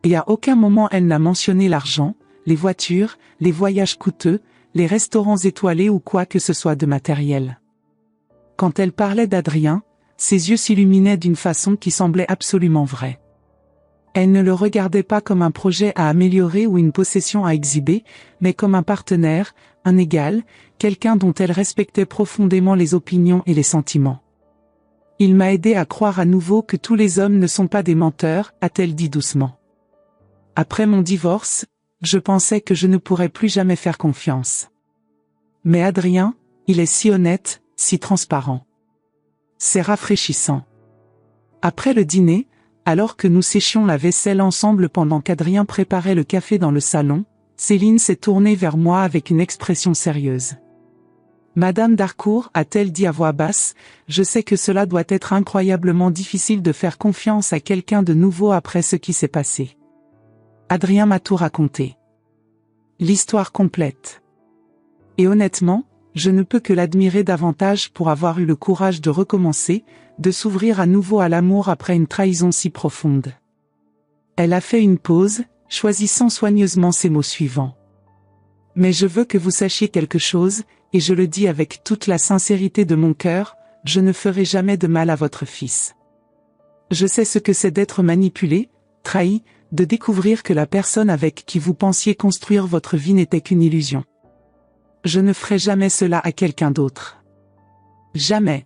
Et à aucun moment elle n'a mentionné l'argent, les voitures, les voyages coûteux, les restaurants étoilés ou quoi que ce soit de matériel. Quand elle parlait d'Adrien, ses yeux s'illuminaient d'une façon qui semblait absolument vraie. Elle ne le regardait pas comme un projet à améliorer ou une possession à exhiber, mais comme un partenaire, un égal, quelqu'un dont elle respectait profondément les opinions et les sentiments. Il m'a aidé à croire à nouveau que tous les hommes ne sont pas des menteurs, a-t-elle dit doucement. Après mon divorce, je pensais que je ne pourrais plus jamais faire confiance. Mais Adrien, il est si honnête, si transparent. C'est rafraîchissant. Après le dîner, alors que nous séchions la vaisselle ensemble pendant qu'Adrien préparait le café dans le salon, Céline s'est tournée vers moi avec une expression sérieuse. Madame d'Harcourt, a-t-elle dit à voix basse, je sais que cela doit être incroyablement difficile de faire confiance à quelqu'un de nouveau après ce qui s'est passé. Adrien m'a tout raconté. L'histoire complète. Et honnêtement, je ne peux que l'admirer davantage pour avoir eu le courage de recommencer, de s'ouvrir à nouveau à l'amour après une trahison si profonde. Elle a fait une pause, choisissant soigneusement ces mots suivants. Mais je veux que vous sachiez quelque chose, et je le dis avec toute la sincérité de mon cœur, je ne ferai jamais de mal à votre fils. Je sais ce que c'est d'être manipulé, trahi, de découvrir que la personne avec qui vous pensiez construire votre vie n'était qu'une illusion. Je ne ferai jamais cela à quelqu'un d'autre. Jamais.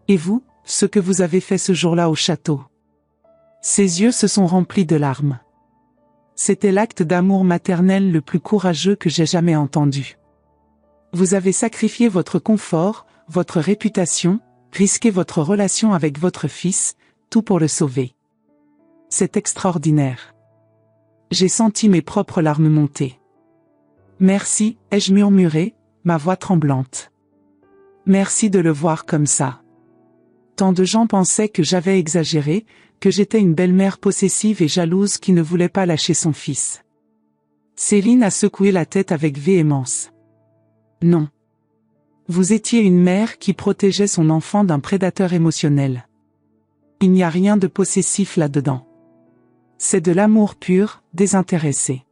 Et vous, ce que vous avez fait ce jour-là au château? Ses yeux se sont remplis de larmes. C'était l'acte d'amour maternel le plus courageux que j'ai jamais entendu. Vous avez sacrifié votre confort, votre réputation, risqué votre relation avec votre fils, tout pour le sauver. C'est extraordinaire. J'ai senti mes propres larmes monter. Merci, ai-je murmuré, ma voix tremblante. Merci de le voir comme ça. Tant de gens pensaient que j'avais exagéré, que j'étais une belle-mère possessive et jalouse qui ne voulait pas lâcher son fils. Céline a secoué la tête avec véhémence. Non. Vous étiez une mère qui protégeait son enfant d'un prédateur émotionnel. Il n'y a rien de possessif là-dedans. C'est de l'amour pur, désintéressé.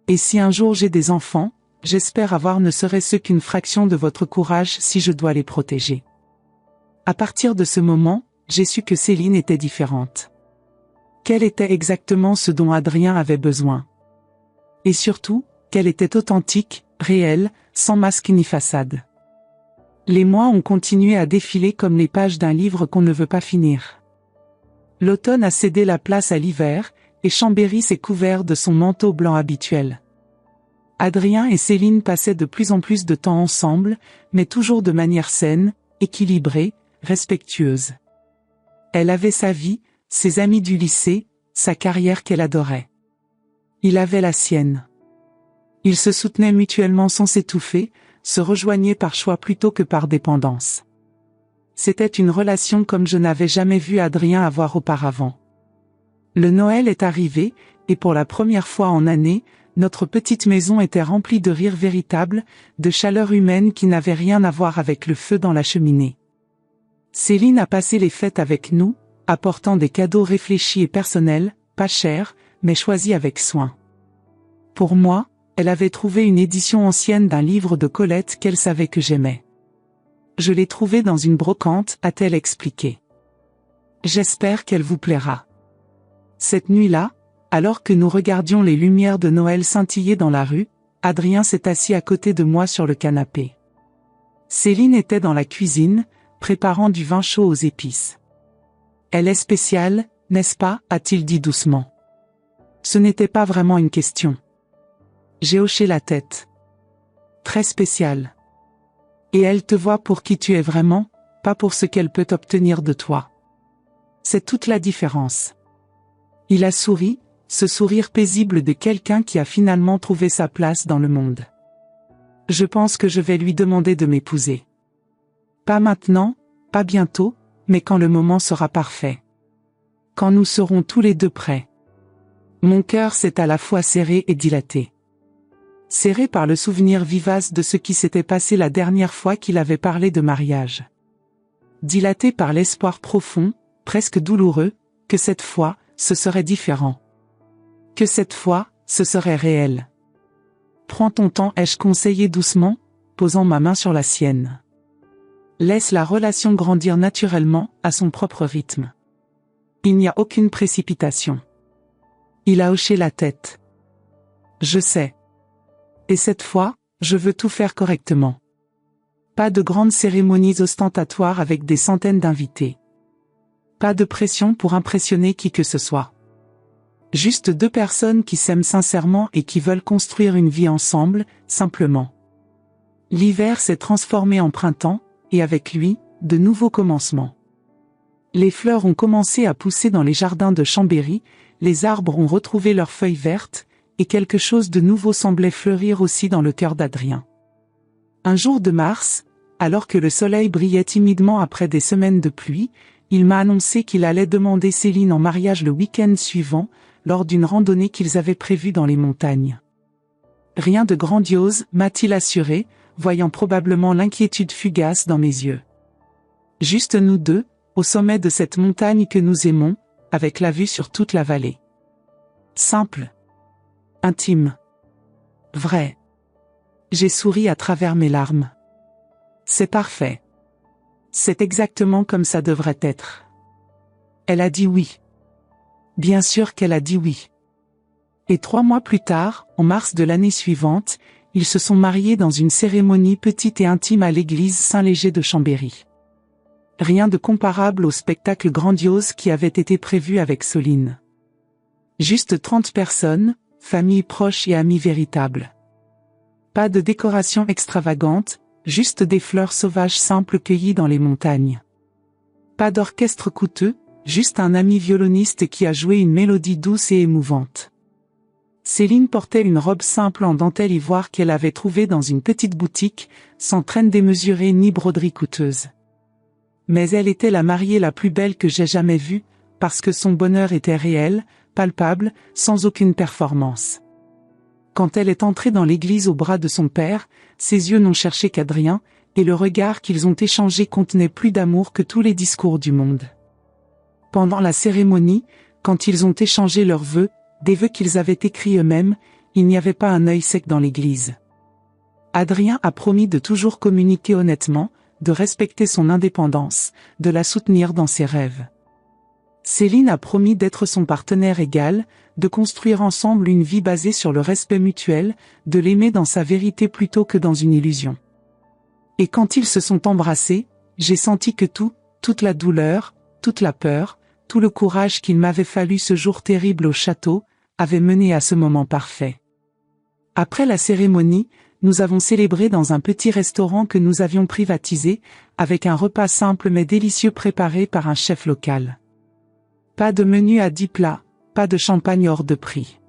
Et si un jour j'ai des enfants, j'espère avoir ne serait-ce qu'une fraction de votre courage si je dois les protéger. À partir de ce moment, j'ai su que Céline était différente. Quel était exactement ce dont Adrien avait besoin? Et surtout, qu'elle était authentique, réelle, sans masque ni façade. Les mois ont continué à défiler comme les pages d'un livre qu'on ne veut pas finir. L'automne a cédé la place à l'hiver, et Chambéry s'est couvert de son manteau blanc habituel. Adrien et Céline passaient de plus en plus de temps ensemble, mais toujours de manière saine, équilibrée, respectueuse. Elle avait sa vie, ses amis du lycée, sa carrière qu'elle adorait. Il avait la sienne. Ils se soutenaient mutuellement sans s'étouffer, se rejoignaient par choix plutôt que par dépendance. C'était une relation comme je n'avais jamais vu Adrien avoir auparavant. Le Noël est arrivé, et pour la première fois en année, notre petite maison était remplie de rires véritables, de chaleur humaine qui n'avait rien à voir avec le feu dans la cheminée. Céline a passé les fêtes avec nous, apportant des cadeaux réfléchis et personnels, pas chers, mais choisis avec soin. Pour moi, elle avait trouvé une édition ancienne d'un livre de Colette qu'elle savait que j'aimais. Je l'ai trouvée dans une brocante, a-t-elle expliqué. J'espère qu'elle vous plaira. Cette nuit-là, alors que nous regardions les lumières de Noël scintiller dans la rue, Adrien s'est assis à côté de moi sur le canapé. Céline était dans la cuisine, préparant du vin chaud aux épices. Elle est spéciale, n'est-ce pas, a-t-il dit doucement. Ce n'était pas vraiment une question. J'ai hoché la tête. Très spéciale. Et elle te voit pour qui tu es vraiment, pas pour ce qu'elle peut obtenir de toi. C'est toute la différence. Il a souri, ce sourire paisible de quelqu'un qui a finalement trouvé sa place dans le monde. Je pense que je vais lui demander de m'épouser. Pas maintenant, pas bientôt, mais quand le moment sera parfait. Quand nous serons tous les deux prêts. Mon cœur s'est à la fois serré et dilaté. Serré par le souvenir vivace de ce qui s'était passé la dernière fois qu'il avait parlé de mariage. Dilaté par l'espoir profond, presque douloureux, que cette fois, ce serait différent. Que cette fois, ce serait réel. Prends ton temps, ai-je conseillé doucement, posant ma main sur la sienne. Laisse la relation grandir naturellement, à son propre rythme. Il n'y a aucune précipitation. Il a hoché la tête. Je sais. Et cette fois, je veux tout faire correctement. Pas de grandes cérémonies ostentatoires avec des centaines d'invités. Pas de pression pour impressionner qui que ce soit. Juste deux personnes qui s'aiment sincèrement et qui veulent construire une vie ensemble, simplement. L'hiver s'est transformé en printemps, et avec lui, de nouveaux commencements. Les fleurs ont commencé à pousser dans les jardins de Chambéry, les arbres ont retrouvé leurs feuilles vertes, et quelque chose de nouveau semblait fleurir aussi dans le cœur d'Adrien. Un jour de mars, alors que le soleil brillait timidement après des semaines de pluie, il m'a annoncé qu'il allait demander Céline en mariage le week-end suivant, lors d'une randonnée qu'ils avaient prévue dans les montagnes. Rien de grandiose, m'a-t-il assuré, voyant probablement l'inquiétude fugace dans mes yeux. Juste nous deux, au sommet de cette montagne que nous aimons, avec la vue sur toute la vallée. Simple. Intime. Vrai. J'ai souri à travers mes larmes. C'est parfait. C'est exactement comme ça devrait être. Elle a dit oui. Bien sûr qu'elle a dit oui. Et 3 mois plus tard, en mars de l'année suivante, ils se sont mariés dans une cérémonie petite et intime à l'église Saint-Léger de Chambéry. Rien de comparable au spectacle grandiose qui avait été prévu avec Soline. Juste 30 personnes, familles proches et amis véritables. Pas de décoration extravagante, juste des fleurs sauvages simples cueillies dans les montagnes. Pas d'orchestre coûteux, juste un ami violoniste qui a joué une mélodie douce et émouvante. Céline portait une robe simple en dentelle ivoire qu'elle avait trouvée dans une petite boutique, sans traîne démesurée ni broderie coûteuse. Mais elle était la mariée la plus belle que j'ai jamais vue, parce que son bonheur était réel, palpable, sans aucune performance. Quand elle est entrée dans l'église au bras de son père, ses yeux n'ont cherché qu'Adrien, et le regard qu'ils ont échangé contenait plus d'amour que tous les discours du monde. Pendant la cérémonie, quand ils ont échangé leurs vœux, des vœux qu'ils avaient écrits eux-mêmes, il n'y avait pas un œil sec dans l'église. Adrien a promis de toujours communiquer honnêtement, de respecter son indépendance, de la soutenir dans ses rêves. Céline a promis d'être son partenaire égal, de construire ensemble une vie basée sur le respect mutuel, de l'aimer dans sa vérité plutôt que dans une illusion. Et quand ils se sont embrassés, j'ai senti que toute la douleur, toute la peur, tout le courage qu'il m'avait fallu ce jour terrible au château, avait mené à ce moment parfait. Après la cérémonie, nous avons célébré dans un petit restaurant que nous avions privatisé, avec un repas simple mais délicieux préparé par un chef local. Pas de menu à 10 plats, pas de champagne hors de prix.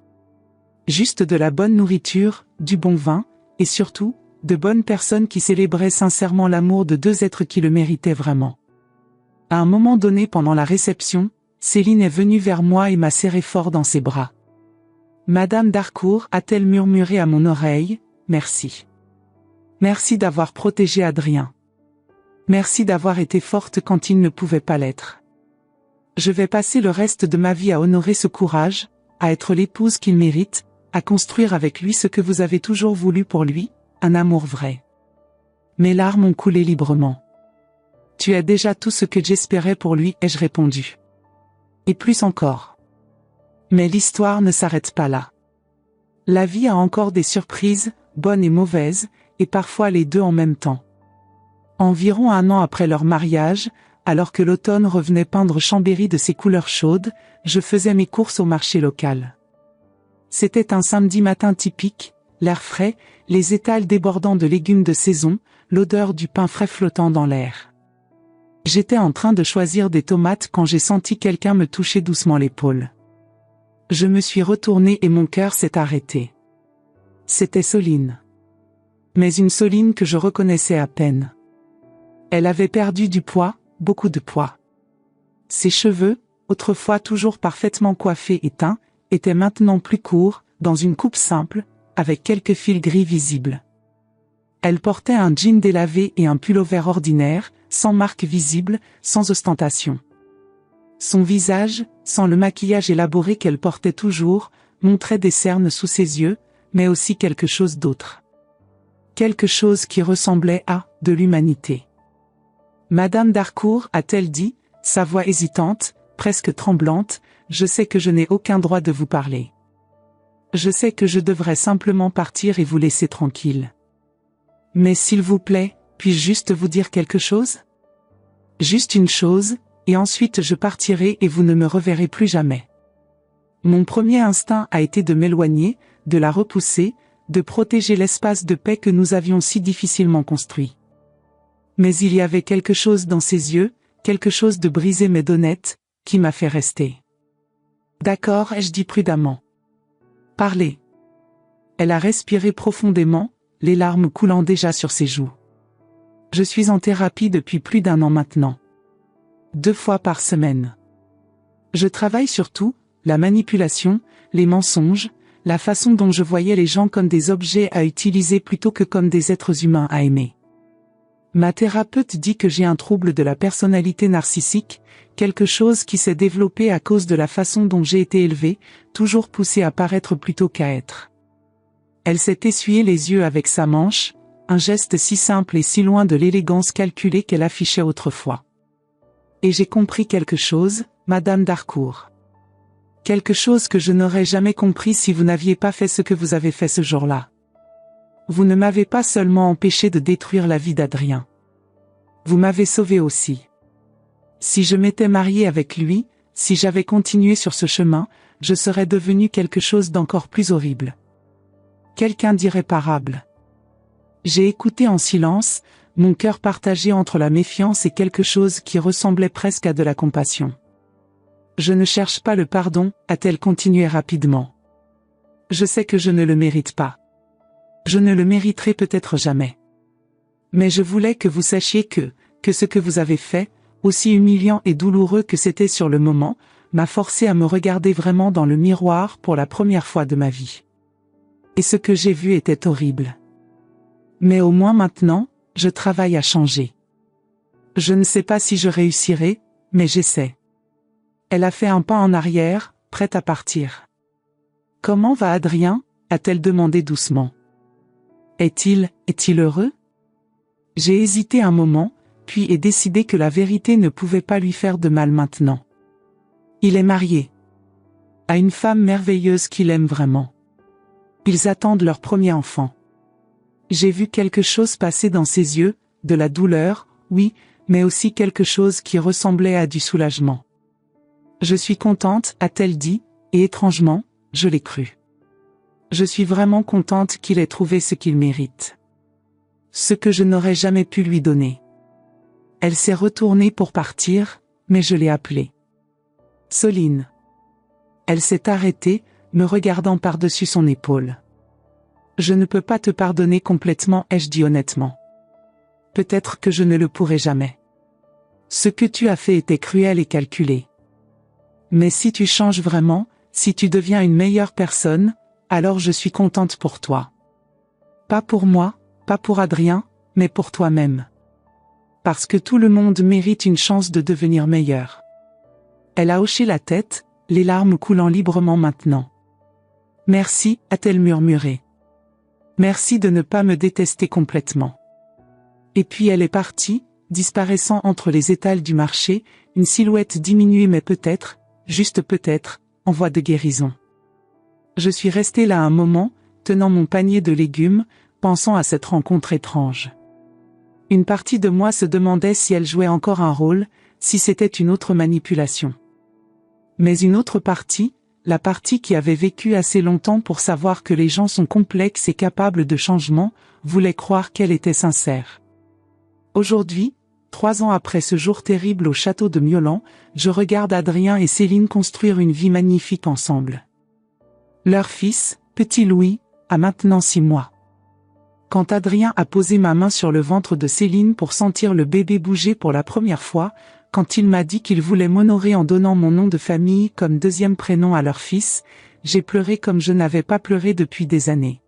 Juste de la bonne nourriture, du bon vin, et surtout, de bonnes personnes qui célébraient sincèrement l'amour de 2 êtres qui le méritaient vraiment. À un moment donné pendant la réception, Céline est venue vers moi et m'a serré fort dans ses bras. Madame d'Harcourt, a-t-elle murmuré à mon oreille, merci. Merci d'avoir protégé Adrien. Merci d'avoir été forte quand il ne pouvait pas l'être. Je vais passer le reste de ma vie à honorer ce courage, à être l'épouse qu'il mérite, à construire avec lui ce que vous avez toujours voulu pour lui, un amour vrai. Mes larmes ont coulé librement. Tu es déjà tout ce que j'espérais pour lui, ai-je répondu. Et plus encore. Mais l'histoire ne s'arrête pas là. La vie a encore des surprises, bonnes et mauvaises, et parfois les deux en même temps. Environ 1 an après leur mariage, alors que l'automne revenait peindre Chambéry de ses couleurs chaudes, je faisais mes courses au marché local. C'était un samedi matin typique, l'air frais, les étals débordant de légumes de saison, l'odeur du pain frais flottant dans l'air. J'étais en train de choisir des tomates quand j'ai senti quelqu'un me toucher doucement l'épaule. Je me suis retournée et mon cœur s'est arrêté. C'était Soline. Mais une Soline que je reconnaissais à peine. Elle avait perdu du poids, beaucoup de poids. Ses cheveux, autrefois toujours parfaitement coiffés et teints, étaient maintenant plus courts, dans une coupe simple, avec quelques fils gris visibles. Elle portait un jean délavé et un pull-over ordinaire, sans marque visible, sans ostentation. Son visage, sans le maquillage élaboré qu'elle portait toujours, montrait des cernes sous ses yeux, mais aussi quelque chose d'autre. Quelque chose qui ressemblait à de l'humanité. Madame d'Harcourt, a-t-elle dit, sa voix hésitante, presque tremblante, je sais que je n'ai aucun droit de vous parler. Je sais que je devrais simplement partir et vous laisser tranquille. Mais s'il vous plaît, puis-je juste vous dire quelque chose? Juste une chose, et ensuite je partirai et vous ne me reverrez plus jamais. Mon premier instinct a été de m'éloigner, de la repousser, de protéger l'espace de paix que nous avions si difficilement construit. Mais il y avait quelque chose dans ses yeux, quelque chose de brisé mais d'honnête, qui m'a fait rester. D'accord, ai-je dit prudemment. Parlez. Elle a respiré profondément, les larmes coulant déjà sur ses joues. Je suis en thérapie depuis plus d'1 an maintenant. 2 fois par semaine. Je travaille sur tout, la manipulation, les mensonges, la façon dont je voyais les gens comme des objets à utiliser plutôt que comme des êtres humains à aimer. Ma thérapeute dit que j'ai un trouble de la personnalité narcissique, quelque chose qui s'est développé à cause de la façon dont j'ai été élevée, toujours poussée à paraître plutôt qu'à être. Elle s'est essuyé les yeux avec sa manche, un geste si simple et si loin de l'élégance calculée qu'elle affichait autrefois. Et j'ai compris quelque chose, Madame d'Harcourt. Quelque chose que je n'aurais jamais compris si vous n'aviez pas fait ce que vous avez fait ce jour-là. Vous ne m'avez pas seulement empêché de détruire la vie d'Adrien. Vous m'avez sauvé aussi. Si je m'étais mariée avec lui, si j'avais continué sur ce chemin, je serais devenue quelque chose d'encore plus horrible. Quelqu'un d'irréparable. J'ai écouté en silence, mon cœur partagé entre la méfiance et quelque chose qui ressemblait presque à de la compassion. Je ne cherche pas le pardon, a-t-elle continué rapidement. Je sais que je ne le mérite pas. Je ne le mériterai peut-être jamais. Mais je voulais que vous sachiez que ce que vous avez fait, aussi humiliant et douloureux que c'était sur le moment, m'a forcé à me regarder vraiment dans le miroir pour la première fois de ma vie. Et ce que j'ai vu était horrible. Mais au moins maintenant, je travaille à changer. Je ne sais pas si je réussirai, mais j'essaie. Elle a fait un pas en arrière, prête à partir. « Comment va Adrien ?» a-t-elle demandé doucement. Est-il heureux ? J'ai hésité un moment, puis ai décidé que la vérité ne pouvait pas lui faire de mal maintenant. Il est marié. À une femme merveilleuse qu'il aime vraiment. Ils attendent leur premier enfant. J'ai vu quelque chose passer dans ses yeux, de la douleur, oui, mais aussi quelque chose qui ressemblait à du soulagement. Je suis contente, a-t-elle dit, et étrangement, je l'ai cru. Je suis vraiment contente qu'il ait trouvé ce qu'il mérite. Ce que je n'aurais jamais pu lui donner. Elle s'est retournée pour partir, mais je l'ai appelée. Soline. Elle s'est arrêtée, me regardant par-dessus son épaule. Je ne peux pas te pardonner complètement, ai-je dit honnêtement. Peut-être que je ne le pourrai jamais. Ce que tu as fait était cruel et calculé. Mais si tu changes vraiment, si tu deviens une meilleure personne, alors je suis contente pour toi. Pas pour moi, pas pour Adrien, mais pour toi-même. Parce que tout le monde mérite une chance de devenir meilleur. Elle a hoché la tête, les larmes coulant librement maintenant. Merci, a-t-elle murmuré. Merci de ne pas me détester complètement. Et puis elle est partie, disparaissant entre les étals du marché, une silhouette diminuée mais peut-être, juste peut-être, en voie de guérison. Je suis restée là un moment, tenant mon panier de légumes, pensant à cette rencontre étrange. Une partie de moi se demandait si elle jouait encore un rôle, si c'était une autre manipulation. Mais une autre partie, la partie qui avait vécu assez longtemps pour savoir que les gens sont complexes et capables de changement, voulait croire qu'elle était sincère. Aujourd'hui, 3 ans après ce jour terrible au château de Miolans, je regarde Adrien et Céline construire une vie magnifique ensemble. Leur fils, petit Louis, a maintenant 6 mois. Quand Adrien a posé ma main sur le ventre de Céline pour sentir le bébé bouger pour la première fois, quand il m'a dit qu'il voulait m'honorer en donnant mon nom de famille comme 2e prénom à leur fils, j'ai pleuré comme je n'avais pas pleuré depuis des années.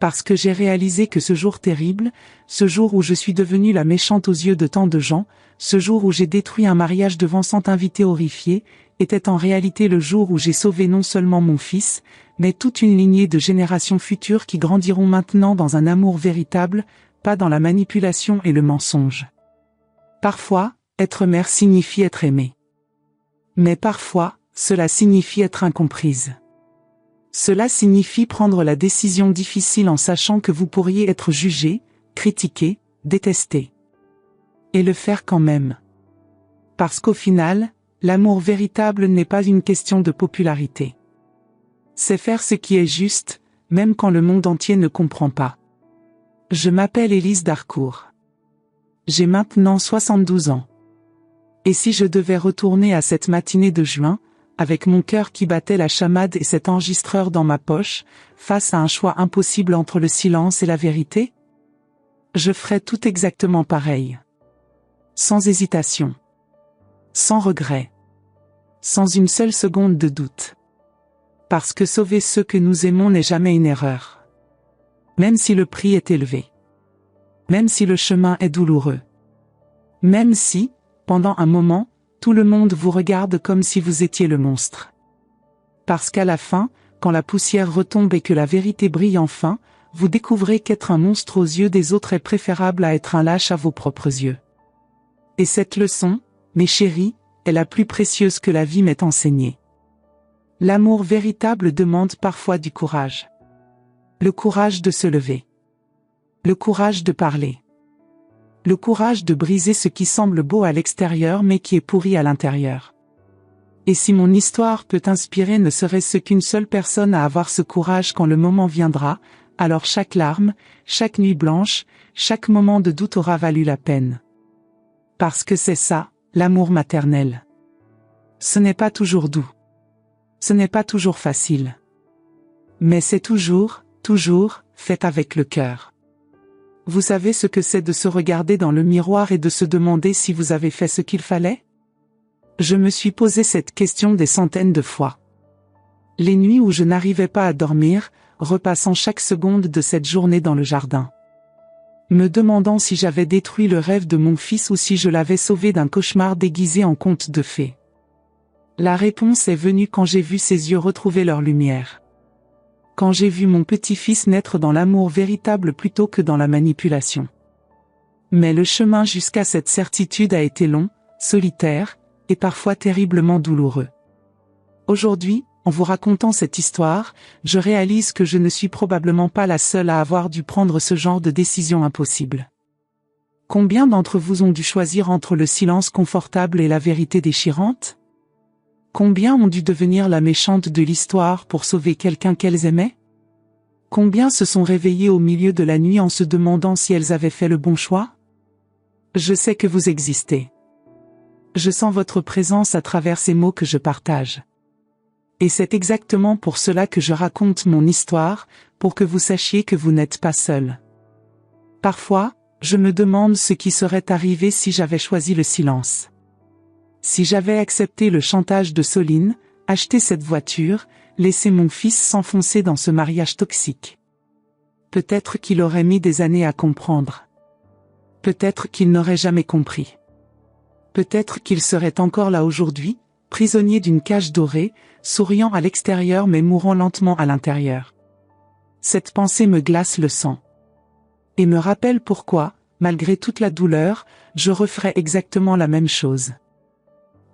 Parce que j'ai réalisé que ce jour terrible, ce jour où je suis devenue la méchante aux yeux de tant de gens, ce jour où j'ai détruit un mariage devant 100 invités horrifiés, était en réalité le jour où j'ai sauvé non seulement mon fils, mais toute une lignée de générations futures qui grandiront maintenant dans un amour véritable, pas dans la manipulation et le mensonge. Parfois, être mère signifie être aimée. Mais parfois, cela signifie être incomprise. Cela signifie prendre la décision difficile en sachant que vous pourriez être jugé, critiqué, détesté. Et le faire quand même. Parce qu'au final, l'amour véritable n'est pas une question de popularité. C'est faire ce qui est juste, même quand le monde entier ne comprend pas. Je m'appelle Élise d'Harcourt. J'ai maintenant 72 ans. Et si je devais retourner à cette matinée de juin, avec mon cœur qui battait la chamade et cet enregistreur dans ma poche, face à un choix impossible entre le silence et la vérité? Je ferais tout exactement pareil. Sans hésitation. Sans regret. Sans une seule seconde de doute. Parce que sauver ceux que nous aimons n'est jamais une erreur. Même si le prix est élevé. Même si le chemin est douloureux. Même si, pendant un moment, tout le monde vous regarde comme si vous étiez le monstre. Parce qu'à la fin, quand la poussière retombe et que la vérité brille enfin, vous découvrez qu'être un monstre aux yeux des autres est préférable à être un lâche à vos propres yeux. Et cette leçon, mes chéris, est la plus précieuse que la vie m'ait enseignée. L'amour véritable demande parfois du courage. Le courage de se lever. Le courage de parler. Le courage de briser ce qui semble beau à l'extérieur mais qui est pourri à l'intérieur. Et si mon histoire peut inspirer ne serait-ce qu'une seule personne à avoir ce courage quand le moment viendra, alors chaque larme, chaque nuit blanche, chaque moment de doute aura valu la peine. Parce que c'est ça, l'amour maternel. Ce n'est pas toujours doux. Ce n'est pas toujours facile. Mais c'est toujours, fait avec le cœur. Vous savez ce que c'est de se regarder dans le miroir et de se demander si vous avez fait ce qu'il fallait? Je me suis posé cette question des centaines de fois. Les nuits où je n'arrivais pas à dormir, repassant chaque seconde de cette journée dans le jardin. Me demandant si j'avais détruit le rêve de mon fils ou si je l'avais sauvé d'un cauchemar déguisé en conte de fées. La réponse est venue quand j'ai vu ses yeux retrouver leur lumière. Quand j'ai vu mon petit-fils naître dans l'amour véritable plutôt que dans la manipulation. Mais le chemin jusqu'à cette certitude a été long, solitaire, et parfois terriblement douloureux. Aujourd'hui, en vous racontant cette histoire, je réalise que je ne suis probablement pas la seule à avoir dû prendre ce genre de décision impossible. Combien d'entre vous ont dû choisir entre le silence confortable et la vérité déchirante? Combien ont dû devenir la méchante de l'histoire pour sauver quelqu'un qu'elles aimaient? Combien se sont réveillées au milieu de la nuit en se demandant si elles avaient fait le bon choix? Je sais que vous existez. Je sens votre présence à travers ces mots que je partage. Et c'est exactement pour cela que je raconte mon histoire, pour que vous sachiez que vous n'êtes pas seul. Parfois, je me demande ce qui serait arrivé si j'avais choisi le silence. Si j'avais accepté le chantage de Soline, acheté cette voiture, laissé mon fils s'enfoncer dans ce mariage toxique. Peut-être qu'il aurait mis des années à comprendre. Peut-être qu'il n'aurait jamais compris. Peut-être qu'il serait encore là aujourd'hui, prisonnier d'une cage dorée, souriant à l'extérieur mais mourant lentement à l'intérieur. Cette pensée me glace le sang. Et me rappelle pourquoi, malgré toute la douleur, je referais exactement la même chose.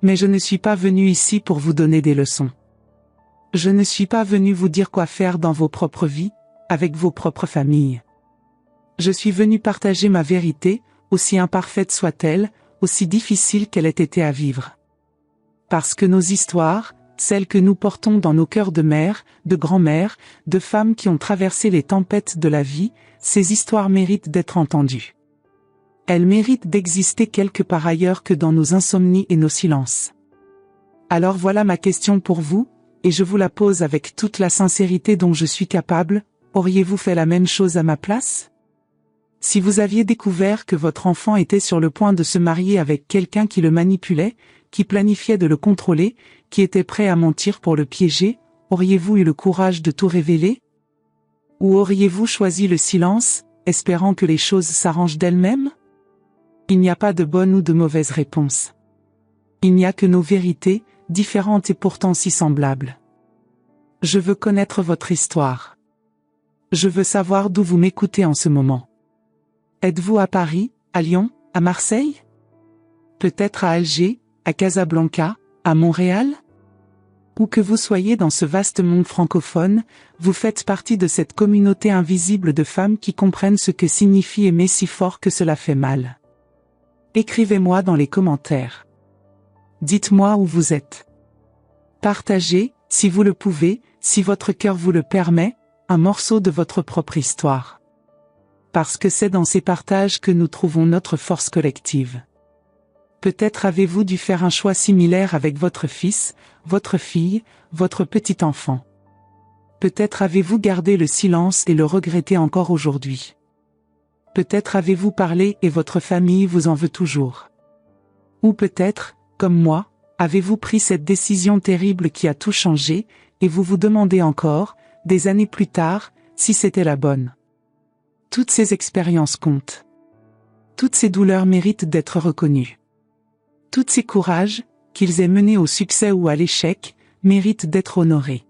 Mais je ne suis pas venu ici pour vous donner des leçons. Je ne suis pas venu vous dire quoi faire dans vos propres vies, avec vos propres familles. Je suis venu partager ma vérité, aussi imparfaite soit-elle, aussi difficile qu'elle ait été à vivre. Parce que nos histoires, celles que nous portons dans nos cœurs de mères, de grand-mères, de femmes qui ont traversé les tempêtes de la vie, ces histoires méritent d'être entendues. Elles méritent d'exister quelque part ailleurs que dans nos insomnies et nos silences. Alors voilà ma question pour vous, et je vous la pose avec toute la sincérité dont je suis capable, auriez-vous fait la même chose à ma place? Si vous aviez découvert que votre enfant était sur le point de se marier avec quelqu'un qui le manipulait, qui planifiait de le contrôler, qui était prêt à mentir pour le piéger, auriez-vous eu le courage de tout révéler? Ou auriez-vous choisi le silence, espérant que les choses s'arrangent d'elles-mêmes? Il n'y a pas de bonne ou de mauvaise réponse. Il n'y a que nos vérités, différentes et pourtant si semblables. Je veux connaître votre histoire. Je veux savoir d'où vous m'écoutez en ce moment. Êtes-vous à Paris, à Lyon, à Marseille? Peut-être à Alger, à Casablanca, à Montréal? Où que vous soyez dans ce vaste monde francophone, vous faites partie de cette communauté invisible de femmes qui comprennent ce que signifie aimer si fort que cela fait mal. Écrivez-moi dans les commentaires. Dites-moi où vous êtes. Partagez, si vous le pouvez, si votre cœur vous le permet, un morceau de votre propre histoire. Parce que c'est dans ces partages que nous trouvons notre force collective. Peut-être avez-vous dû faire un choix similaire avec votre fils, votre fille, votre petit enfant. Peut-être avez-vous gardé le silence et le regretté encore aujourd'hui. Peut-être avez-vous parlé et votre famille vous en veut toujours. Ou peut-être, comme moi, avez-vous pris cette décision terrible qui a tout changé, et vous vous demandez encore, des années plus tard, si c'était la bonne. Toutes ces expériences comptent. Toutes ces douleurs méritent d'être reconnues. Toutes ces courages, qu'ils aient menés au succès ou à l'échec, méritent d'être honorés.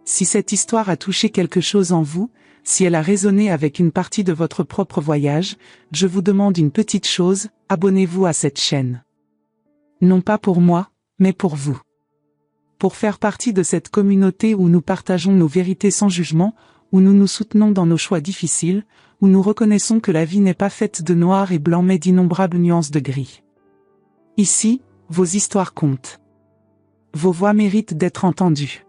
Si cette histoire a touché quelque chose en vous, si elle a résonné avec une partie de votre propre voyage, je vous demande une petite chose, abonnez-vous à cette chaîne. Non pas pour moi, mais pour vous. Pour faire partie de cette communauté où nous partageons nos vérités sans jugement, où nous nous soutenons dans nos choix difficiles, où nous reconnaissons que la vie n'est pas faite de noir et blanc mais d'innombrables nuances de gris. Ici, vos histoires comptent. Vos voix méritent d'être entendues.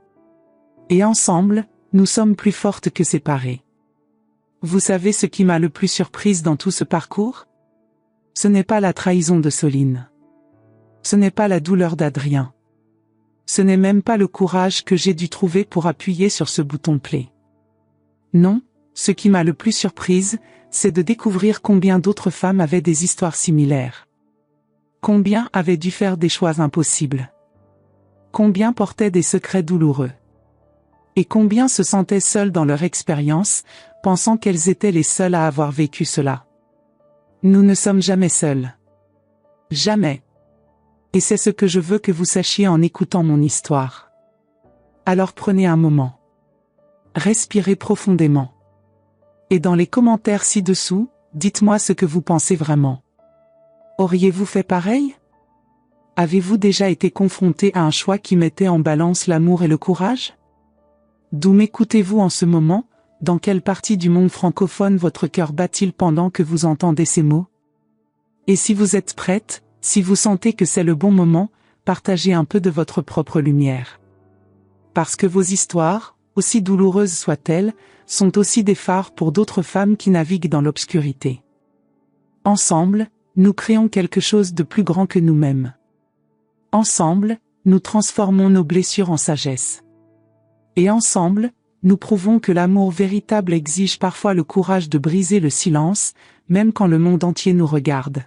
Et ensemble, nous sommes plus fortes que séparées. Vous savez ce qui m'a le plus surprise dans tout ce parcours? Ce n'est pas la trahison de Soline. Ce n'est pas la douleur d'Adrien. Ce n'est même pas le courage que j'ai dû trouver pour appuyer sur ce bouton play. Non, ce qui m'a le plus surprise, c'est de découvrir combien d'autres femmes avaient des histoires similaires. Combien avaient dû faire des choix impossibles. Combien portaient des secrets douloureux. Et combien se sentaient seules dans leur expérience, pensant qu'elles étaient les seules à avoir vécu cela. Nous ne sommes jamais seuls. Jamais. Et c'est ce que je veux que vous sachiez en écoutant mon histoire. Alors prenez un moment. Respirez profondément. Et dans les commentaires ci-dessous, dites-moi ce que vous pensez vraiment. Auriez-vous fait pareil? Avez-vous déjà été confronté à un choix qui mettait en balance l'amour et le courage? D'où m'écoutez-vous en ce moment? Dans quelle partie du monde francophone votre cœur bat-il pendant que vous entendez ces mots? Et si vous êtes prête, si vous sentez que c'est le bon moment, partagez un peu de votre propre lumière. Parce que vos histoires, aussi douloureuses soient-elles, sont aussi des phares pour d'autres femmes qui naviguent dans l'obscurité. Ensemble, nous créons quelque chose de plus grand que nous-mêmes. Ensemble, nous transformons nos blessures en sagesse. Et ensemble, nous prouvons que l'amour véritable exige parfois le courage de briser le silence, même quand le monde entier nous regarde.